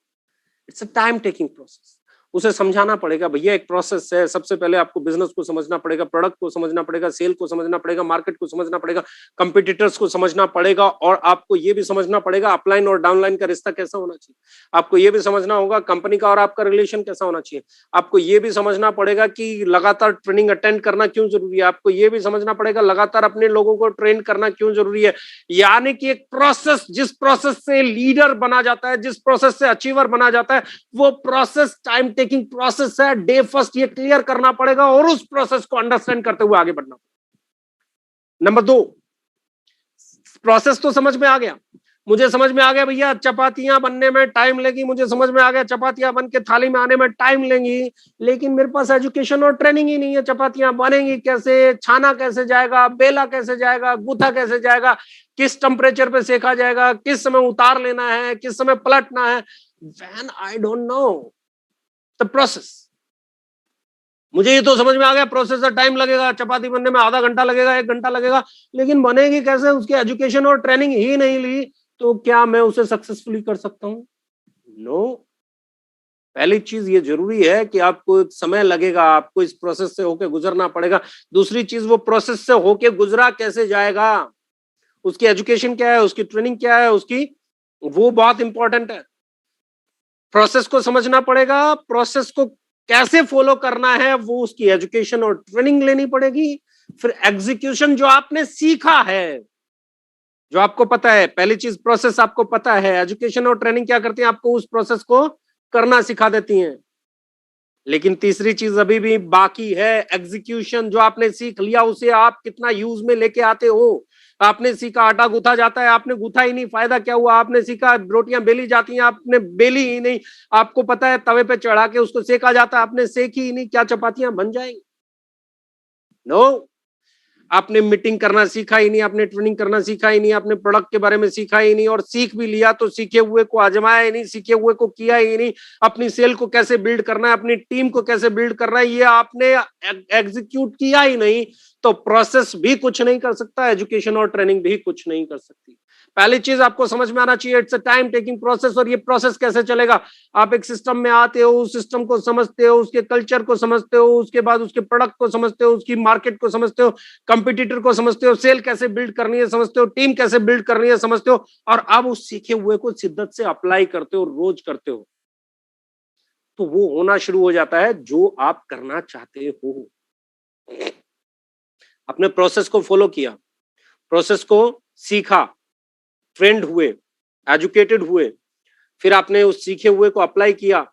It's a time taking process. उसे समझाना पड़ेगा भैया एक प्रोसेस है। सबसे पहले आपको बिजनेस को समझना पड़ेगा, प्रोडक्ट को समझना पड़ेगा, सेल को समझना पड़ेगा, मार्केट को समझना पड़ेगा, कंपटीटर्स को समझना पड़ेगा, और आपको यह भी समझना पड़ेगा अपलाइन और डाउनलाइन का रिश्ता कैसा होना चाहिए। आपको यह भी समझना होगा कंपनी का और आपका रिलेशन कैसा होना चाहिए। आपको यह भी समझना पड़ेगा कि लगातार ट्रेनिंग अटेंड करना क्यों जरूरी है। आपको यह भी समझना पड़ेगा लगातार अपने लोगों को ट्रेन करना क्यों जरूरी है। यानी कि एक प्रोसेस, जिस प्रोसेस से लीडर बना जाता है, जिस प्रोसेस से अचीवर बना जाता है, वो प्रोसेस टाइम टेकिंग प्रोसेस है। डे फर्स्ट ये क्लियर करना पड़ेगा और उस प्रोसेस को अंडरस्टैंड करते हुए आगे बढ़ना। नंबर 2, प्रोसेस तो समझ में आ गया। मुझे समझ में आ गया भैया चपातियां बनने में टाइम लेगी, मुझे समझ में आ गया चपातियां बन के थाली में आने में टाइम लेंगी, लेकिन मेरे पास एजुकेशन और ट्रेनिंग ही नहीं है। चपातियां बनेंगी कैसे, छाना कैसे जाएगा, बेला कैसे जाएगा, गूथा कैसे जाएगा, किस टेम्परेचर पे सेका जाएगा, किस समय उतार लेना है, किस समय पलटना है। When I don't know the process. मुझे ये तो समझ में आ गया प्रोसेस का टाइम लगेगा, चपाती बनने में आधा घंटा लगेगा, 1 घंटा लगेगा, लेकिन बनेगी कैसे, उसकी एजुकेशन और ट्रेनिंग ही नहीं ली, तो क्या मैं उसे सक्सेसफुली कर सकता हूं? नो। पहली चीज ये जरूरी है कि आपको एक समय लगेगा, आपको इस प्रोसेस से होके गुजरना पड़ेगा। दूसरी चीज, वो प्रोसेस से होके गुजरा कैसे जाएगा, उसकी एजुकेशन क्या है, उसकी ट्रेनिंग क्या है, उसकी, वो बहुत इंपॉर्टेंट है। प्रोसेस को समझना पड़ेगा, प्रोसेस को कैसे फॉलो करना है, वो उसकी एजुकेशन और ट्रेनिंग लेनी पड़ेगी। फिर एग्जीक्यूशन, जो आपने सीखा है, जो आपको पता है, पहली चीज प्रोसेस आपको पता है, एजुकेशन और ट्रेनिंग क्या करती है, आपको उस प्रोसेस को करना सिखा देती हैं। लेकिन तीसरी चीज अभी भी बाकी है, एग्जीक्यूशन। जो आपने सीख लिया उसे आप कितना यूज में लेके आते हो। आपने सीखा आटा गूथा जाता है, आपने गूथा ही नहीं, फायदा क्या हुआ। आपने सीखा रोटियां बेली जाती हैं, आपने बेली ही नहीं। आपको पता है तवे पे चढ़ा के उसको सेका जाता है, आपने सेकी ही नहीं, क्या चपातियां बन जाएंगी? नो। आपने मीटिंग करना सीखा ही नहीं, आपने ट्रेनिंग करना सीखा ही नहीं, आपने प्रोडक्ट के बारे में सीखा ही नहीं, और सीख भी लिया तो सीखे हुए को आजमाया ही नहीं, सीखे हुए को किया ही नहीं। अपनी सेल को कैसे बिल्ड करना है, अपनी टीम को कैसे बिल्ड करना है, ये आपने एग्जीक्यूट किया ही नहीं, तो प्रोसेस भी कुछ नहीं कर सकता, एजुकेशन और ट्रेनिंग भी कुछ नहीं कर सकती। पहली चीज आपको समझ में आना चाहिए, it's a time taking process. और ये प्रोसेस कैसे चलेगा, आप एक सिस्टम में आते हो, उस सिस्टम को समझते हो, उसके कल्चर को समझते हो, उसके बाद उसके प्रोडक्ट को समझते हो, उसकी मार्केट को समझते हो, कंपटीटर को समझते हो, सेल कैसे बिल्ड करनी है समझते हो, टीम कैसे बिल्ड करनी है समझते हो, और अब उस सीखे हुए को शिद्दत से अप्लाई करते हो, रोज करते हो, तो वो होना शुरू हो जाता है जो आप करना चाहते हो। अपने प्रोसेस को फॉलो किया, प्रोसेस को सीखा, ट्रेंड हुए, एजुकेटेड हुए, फिर आपने उस सीखे हुए को अप्लाई किया,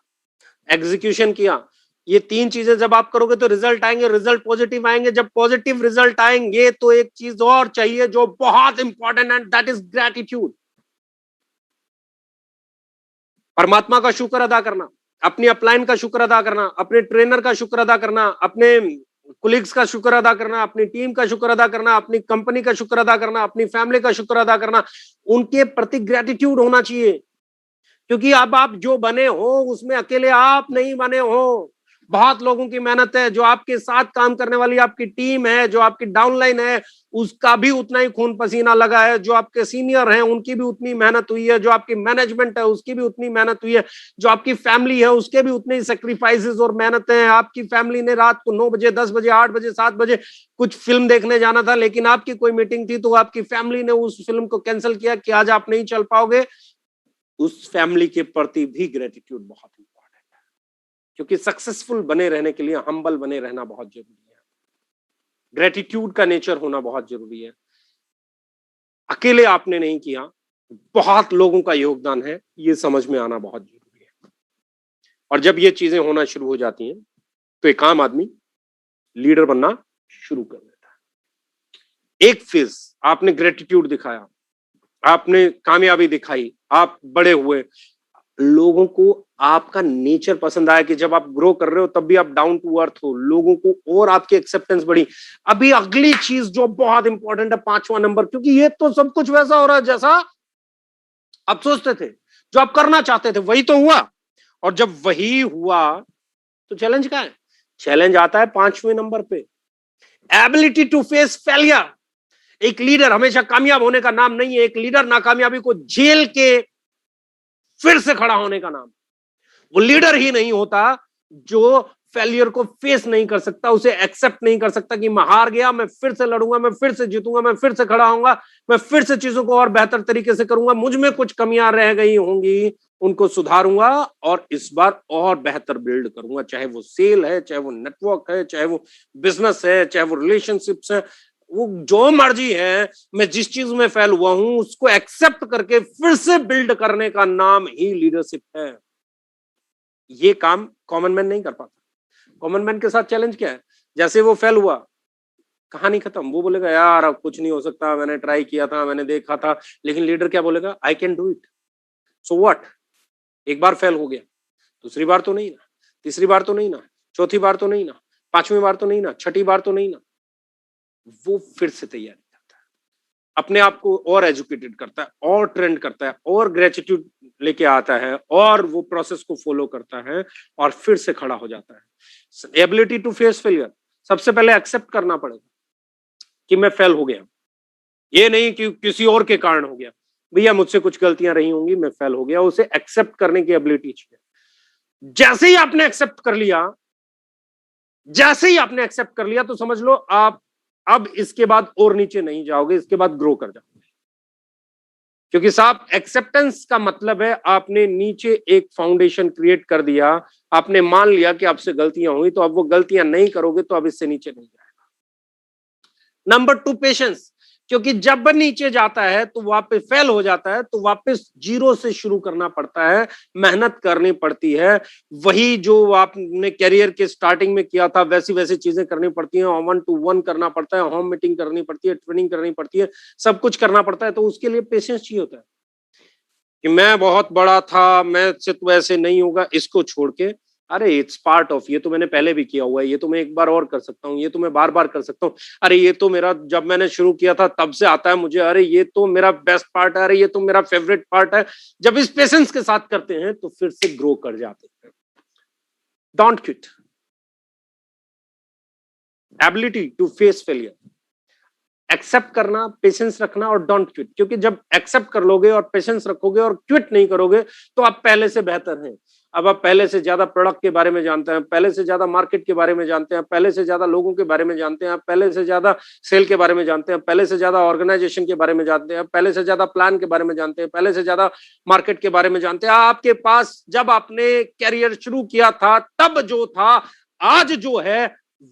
एग्जीक्यूशन किया। ये 3 चीजें जब आप करोगे तो रिजल्ट आएंगे, रिजल्ट पॉजिटिव आएंगे। जब पॉजिटिव रिजल्ट आएंगे तो एक चीज और चाहिए जो बहुत इंपॉर्टेंट है, दैट इज ग्रैटिट्यूड। परमात्मा का शुक्र अदा करना, अपनी अपलाइन का शुक्र अदा करना, अपने ट्रेनर का शुक्र अदा करना, अपने कुलीग्स का शुक्र अदा करना, अपनी टीम का शुक्र अदा करना, अपनी कंपनी का शुक्र अदा करना, अपनी फैमिली का शुक्र अदा करना। उनके प्रति ग्रैटिट्यूड होना चाहिए, क्योंकि अब आप जो बने हो उसमें अकेले आप नहीं बने हो, बहुत लोगों की मेहनत है। जो आपके साथ काम करने वाली आपकी टीम है, जो आपकी डाउनलाइन है, उसका भी उतना ही खून पसीना लगा है। जो आपके सीनियर हैं उनकी भी उतनी मेहनत हुई है, जो आपकी मैनेजमेंट है उसकी भी उतनी मेहनत हुई है, जो आपकी फैमिली है उसके भी उतने ही सेक्रीफाइसेस और मेहनत है। आपकी फैमिली ने रात को 9 बजे, 10 बजे, 8 बजे, 7 बजे कुछ फिल्म देखने जाना था, लेकिन आपकी कोई मीटिंग थी तो आपकी फैमिली ने उस फिल्म को कैंसिल किया कि आज आप नहीं चल पाओगे। उस फैमिली के प्रति भी ग्रेटिट्यूड बहुत इंपॉर्टेंट है, क्योंकि सक्सेसफुल बने रहने के लिए हम्बल बने रहना बहुत जरूरी है। ग्रेटिट्यूड का नेचर होना बहुत जरूरी है। अकेले आपने नहीं किया, बहुत लोगों का योगदान है, ये समझ में आना बहुत जरूरी है। और जब ये चीजें होना शुरू हो जाती हैं तो एक आम आदमी लीडर बनना शुरू कर देता है। एक फेज आपने ग्रेटिट्यूड दिखाया, आपने कामयाबी दिखाई, आप बड़े हुए, लोगों को आपका नेचर पसंद आया कि जब आप ग्रो कर रहे हो तब भी आप डाउन टू अर्थ हो, लोगों को और आपकी एक्सेप्टेंस बढ़ी। अभी अगली चीज जो बहुत इंपॉर्टेंट है, 5वां नंबर, क्योंकि ये तो सब कुछ वैसा हो रहा है जैसा आप सोचते थे, जो आप करना चाहते थे वही तो हुआ। और जब वही हुआ तो चैलेंज क्या है? चैलेंज आता है 5वें नंबर पे, एबिलिटी टू फेस फेलियर। एक लीडर हमेशा कामयाब होने का नाम नहीं है, एक लीडर नाकामयाबी को झेल के फिर से खड़ा होने का नाम। वो लीडर ही नहीं होता जो फेलियर को फेस नहीं कर सकता, उसे एक्सेप्ट नहीं कर सकता कि मैं हार गया, मैं फिर से लड़ूंगा, मैं फिर से जीतूंगा, मैं फिर से खड़ा होऊंगा, मैं फिर से चीजों को और बेहतर तरीके से करूंगा, मुझ में कुछ कमियां रह गई होंगी उनको सुधारूंगा और इस बार और बेहतर बिल्ड करूंगा। चाहे वो सेल है, चाहे वो नेटवर्क है, चाहे वो बिजनेस है, चाहे वो रिलेशनशिप्स है, वो जो मर्जी है, मैं जिस चीज में फेल हुआ हूं उसको एक्सेप्ट करके फिर से बिल्ड करने का नाम ही लीडरशिप है। ये काम कॉमन मैन नहीं कर पाता। कॉमन मैन के साथ चैलेंज क्या है? जैसे वो फेल हुआ, कहानी खत्म, वो बोलेगा यार अब कुछ नहीं हो सकता, मैंने ट्राई किया था, मैंने देखा था। लेकिन लीडर क्या बोलेगा? I can do it. So what, एक बार फेल हो गया, दूसरी बार तो नहीं ना, तीसरी बार तो नहीं ना, चौथी बार तो नहीं ना, 5वीं बार तो नहीं ना, छठी बार तो नहीं ना। वो फिर से तैयारी करता है, अपने आप को और एजुकेटेड करता है, और ट्रेंड करता है, और ग्रेटिट्यूड लेके आता है, और वो प्रोसेस को फॉलो करता है और फिर से खड़ा हो जाता है। एबिलिटी टू फेस फेलियर, सबसे पहले एक्सेप्ट करना पड़ेगा कि मैं फेल हो गया। ये नहीं कि किसी और के कारण हो गया, भैया मुझसे कुछ गलतियां रही होंगी, मैं फेल हो गया, उसे एक्सेप्ट करने की एबिलिटी चाहिए। जैसे ही आपने एक्सेप्ट कर लिया, जैसे ही आपने एक्सेप्ट कर लिया, तो समझ लो आप अब इसके बाद और नीचे नहीं जाओगे, इसके बाद ग्रो कर जाओगे। क्योंकि साहब एक्सेप्टेंस का मतलब है आपने नीचे एक फाउंडेशन क्रिएट कर दिया, आपने मान लिया कि आपसे गलतियां हुई, तो अब वो गलतियां नहीं करोगे तो अब इससे नीचे नहीं जाएगा। Number 2, patience. क्योंकि जब नीचे जाता है तो वापस फेल हो जाता है, तो वापस जीरो से शुरू करना पड़ता है, मेहनत करनी पड़ती है। वही जो आपने करियर के स्टार्टिंग में किया था वैसी वैसी चीजें करनी पड़ती हैं, 1-to-1 करना पड़ता है, होम मीटिंग करनी पड़ती है, ट्रेनिंग करनी पड़ती है, सब कुछ करना पड़ता है। तो उसके लिए पेशेंस चाहिए होता है कि मैं बहुत बड़ा था, मैं से तो ऐसे नहीं होगा, इसको छोड़ के अरे इट्स पार्ट ऑफ, ये तो मैंने पहले भी किया हुआ है, ये तो मैं एक बार और कर सकता हूँ, ये तो मैं बार बार कर सकता हूँ, अरे ये तो मेरा जब मैंने शुरू किया था तब से आता है मुझे, अरे ये तो मेरा बेस्ट पार्ट है, अरे ये तो मेरा फेवरेट पार्ट है। जब इस पेशेंस के साथ करते हैं तो फिर से ग्रो कर जाते हैं। Don't quit, ability to face failure, accept करना, पेशेंस रखना और डोंट क्विट। क्योंकि जब एक्सेप्ट कर लोगे और पेशेंस रखोगे और क्विट नहीं करोगे तो आप पहले से बेहतर हैं। अब आप पहले से ज्यादा प्रोडक्ट के बारे में जानते हैं, पहले से ज्यादा मार्केट के बारे में जानते हैं, पहले से ज्यादा लोगों के बारे में जानते हैं, पहले से ज्यादा सेल के बारे में जानते हैं, पहले से ज्यादा ऑर्गेनाइजेशन के बारे में जानते हैं, पहले से ज्यादा प्लान के बारे में जानते हैं, पहले से ज्यादा मार्केट के बारे में जानते हैं। आपके पास जब आपने कैरियर शुरू किया था तब जो था, आज जो है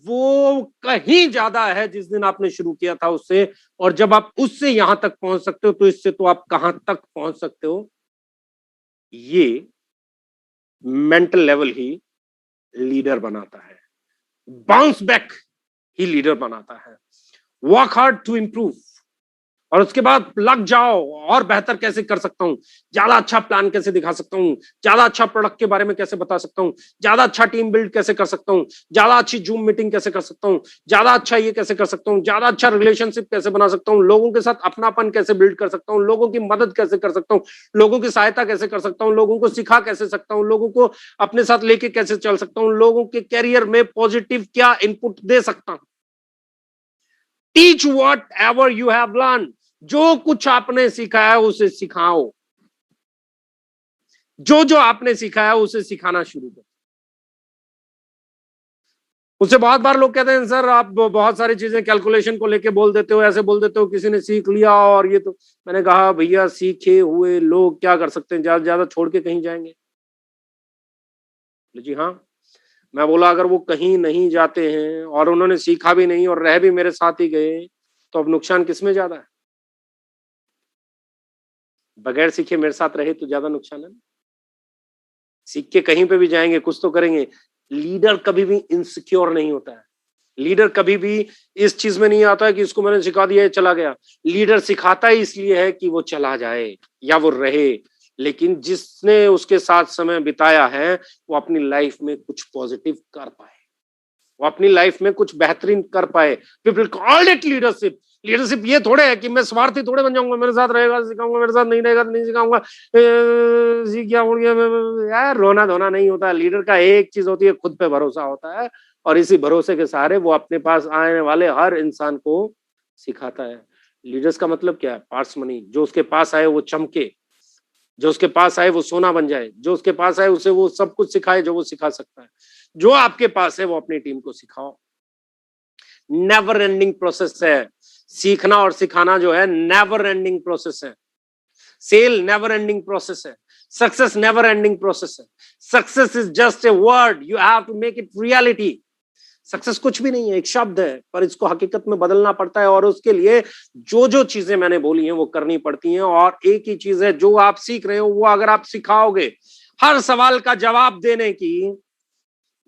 वो कहीं ज्यादा है जिस दिन आपने शुरू किया था उससे। और जब आप उससे यहां तक पहुंच सकते हो तो इससे तो आप कहां तक पहुंच सकते हो। ये मेंटल लेवल ही लीडर बनाता है, बाउंस बैक ही लीडर बनाता है। वर्क हार्ड टू इंप्रूव, और उसके बाद लग जाओ और बेहतर कैसे कर सकता हूं, ज्यादा अच्छा प्लान कैसे दिखा सकता हूं, ज्यादा अच्छा प्रोडक्ट के बारे में कैसे बता सकता हूं, ज्यादा अच्छा टीम बिल्ड कैसे कर सकता हूं, ज्यादा अच्छी जूम मीटिंग कैसे कर सकता हूं, ज्यादा अच्छा ये कैसे कर सकता हूं, ज्यादा अच्छा रिलेशनशिप कैसे बना सकता हूं, लोगों के साथ अपनापन कैसे बिल्ड कर सकता हूं, लोगों की मदद कैसे कर सकता हूं, लोगों की सहायता कैसे कर सकता हूं, लोगों को सिखा कैसे सकता हूं, लोगों को अपने साथ लेके कैसे चल सकता हूं, लोगों के कैरियर में पॉजिटिव क्या इनपुट दे सकता हूं। Teach what ever you have learn, जो कुछ आपने सीखा है उसे सिखाओ, जो जो आपने सीखा है उसे सिखाना शुरू करो। उससे बहुत बार लोग कहते हैं सर आप बहुत सारी चीजें कैलकुलेशन को लेके बोल देते हो, ऐसे बोल देते हो किसी ने सीख लिया और ये तो। मैंने कहा भैया सीखे हुए लोग क्या कर सकते हैं, ज्यादा से ज्यादा छोड़ के कहीं जाएंगे? जी हाँ। मैं बोला अगर वो कहीं नहीं जाते हैं और उन्होंने सीखा भी नहीं और रह भी मेरे साथ ही गए, तो अब नुकसान किसमें ज्यादा है? बगैर सीखे मेरे साथ रहे तो ज्यादा नुकसान है। सीख के कहीं पे भी जाएंगे कुछ तो करेंगे। लीडर कभी भी इनसिक्योर नहीं होता है, लीडर कभी भी इस चीज में नहीं आता है कि इसको मैंने सिखा दिया है चला गया। लीडर सिखाता ही इसलिए है कि वो चला जाए या वो रहे, लेकिन जिसने उसके साथ समय बिताया है वो अपनी लाइफ में कुछ पॉजिटिव कर पाए, वो अपनी लाइफ में कुछ बेहतरीन कर पाए। People called it leadership. Leadership ये थोड़े है कि मैं स्वार्थी थोड़े बन जाऊंगा, मेरे साथ रहेगा सिखाऊंगा, मेरे साथ नहीं रहेगा तो नहीं सिखाऊंगा, सीख गया उड़ गया। यार रोना धोना नहीं होता। लीडर का एक चीज होती है, खुद पे भरोसा होता है, और इसी भरोसे के सहारे वो अपने पास आने वाले हर इंसान को सिखाता है। लीडर्स का मतलब क्या है? पार्समनी। जो उसके पास आए वो चमके, जो उसके पास आए वो सोना बन जाए, जो उसके पास आए उसे वो सब कुछ सिखाए जो वो सिखा सकता है। जो आपके पास है वो अपनी टीम को सिखाओ। नेवर एंडिंग प्रोसेस है सीखना और सिखाना, जो है नेवर एंडिंग प्रोसेस है। सेल नेवर एंडिंग प्रोसेस है, सक्सेस नेवर एंडिंग प्रोसेस है। Success is just a word, you have to make it reality. Success कुछ भी नहीं है, एक शब्द है, पर इसको हकीकत में बदलना पड़ता है, और उसके लिए जो जो चीजें मैंने बोली हैं वो करनी पड़ती हैं। और एक ही चीज है, जो आप सीख रहे हो वो अगर आप सिखाओगे, हर सवाल का जवाब देने की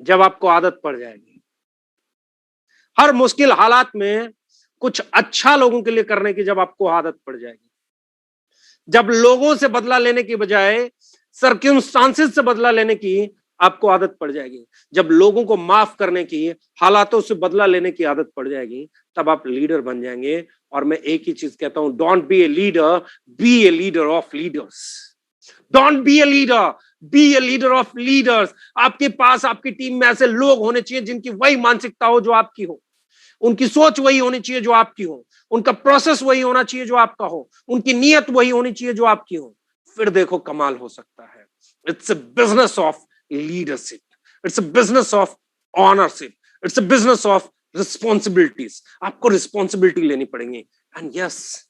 जब आपको आदत पड़ जाएगी, हर मुश्किल हालात में कुछ अच्छा लोगों के लिए करने की जब आपको आदत पड़ जाएगी, जब लोगों से बदला लेने की बजाय सर्कमस्टांसेस से बदला लेने की आपको आदत पड़ जाएगी, जब लोगों को माफ करने की, हालातों से बदला लेने की आदत पड़ जाएगी, तब आप लीडर बन जाएंगे। और मैं एक ही चीज कहता हूं, don't be a leader, be a leader of leaders. Don't be a leader, be a leader of leaders. आपके पास, आपकी टीम में ऐसे लोग होने चाहिए जिनकी वही मानसिकता हो जो आपकी हो, उनकी सोच वही होनी चाहिए जो आपकी हो, उनका प्रोसेस वही होना चाहिए जो आपका हो, उनकी नीयत वही होनी चाहिए जो आपकी हो। फिर देखो कमाल हो सकता है। It's a business of leadership, it's a business of ownership, it's a business of responsibilities. आपको रिस्पॉन्सिबिलिटी लेनी पड़ेगी। And yes,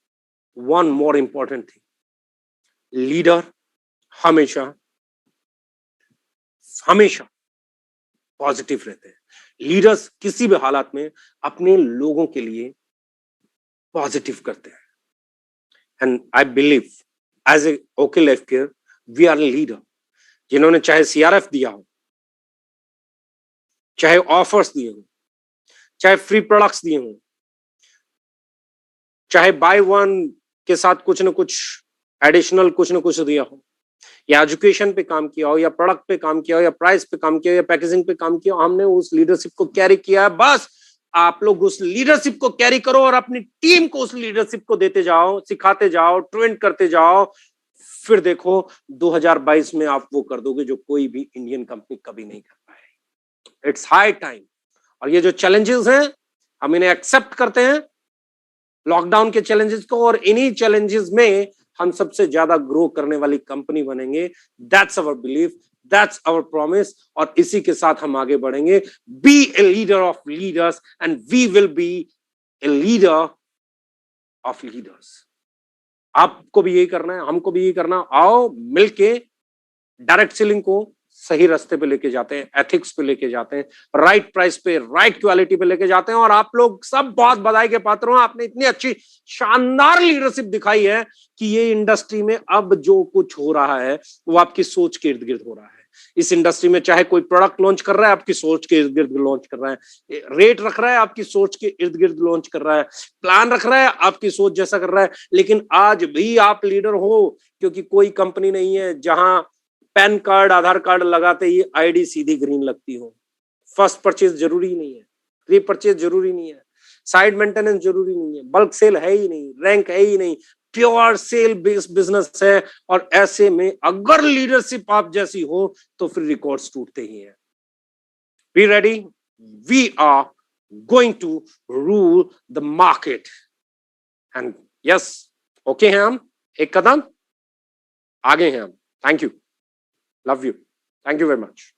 one more important thing, leader हमेशा हमेशा पॉजिटिव रहते हैं। लीडर्स किसी भी हालात में अपने लोगों के लिए पॉजिटिव करते हैं। And I believe as a okay life care, we are leader, जिन्होंने चाहे सीआरएफ दिया हो, चाहे ऑफर्स दिए हो, चाहे फ्री प्रोडक्ट्स दिए हो, चाहे बाय वन के साथ कुछ ना कुछ एडिशनल कुछ ना कुछ दिया हो, या एजुकेशन पे काम किया हो, या प्रोडक्ट पे काम किया हो, या प्राइस पे काम किया हो, या पैकेजिंग पे काम किया हो, हमने उस लीडरशिप को कैरी किया है। बस आप लोग उस लीडरशिप को कैरी करो और अपनी टीम को उस लीडरशिप को देते जाओ, सिखाते जाओ, ट्रेन करते जाओ। फिर देखो 2022 में आप वो कर दोगे जो कोई भी इंडियन कंपनी कभी नहीं कर पाए। It's high time. और ये जो चैलेंजेस हैं, हम इन्हें एक्सेप्ट करते हैं, लॉकडाउन के चैलेंजेस को, और इन्हीं चैलेंजेस में हम सबसे ज्यादा ग्रो करने वाली कंपनी बनेंगे। That's our belief, that's our promise, और इसी के साथ हम आगे बढ़ेंगे। Be a leader of leaders and we will be a leader of leaders. आपको भी यही करना है, हमको भी यही करना। आओ मिलके डायरेक्ट सेलिंग को सही रास्ते पे लेके जाते हैं, एथिक्स पे लेके जाते हैं, राइट प्राइस पे, राइट क्वालिटी पे लेके जाते हैं। और आप लोग सब बहुत बधाई के पात्र हो, आपने इतनी अच्छी शानदार लीडरशिप दिखाई है कि ये इंडस्ट्री में अब जो कुछ हो रहा है वो आपकी सोच के इर्द गिर्द हो रहा है। इस इंडस्ट्री में चाहे कोई प्रोडक्ट लॉन्च कर रहा है, आपकी सोच के इर्द गिर्द लॉन्च कर रहा है, रेट रख रहा है, आपकी सोच के इर्द गिर्द लॉन्च कर रहा है, प्लान रख रहा है, आपकी सोच जैसा कर रहा है। लेकिन आज भी आप लीडर हो, क्योंकि कोई कंपनी नहीं है जहां पैन कार्ड, आधार कार्ड लगाते ही आईडी सीधी ग्रीन लगती हो। फर्स्ट परचेज जरूरी नहीं है, री परचेज जरूरी नहीं है, साइड मेंटेनेंस जरूरी नहीं है, बल्क सेल है ही नहीं, रैंक है ही नहीं, प्योर सेल बेस्ड बिजनेस है। और ऐसे में अगर लीडरशिप आप जैसी हो तो फिर रिकॉर्ड्स टूटते ही हैं। Be ready, we are going to rule the market. And yes, okay हैं हम, एक कदम आगे हैं हम। Thank you, love you, thank you very much.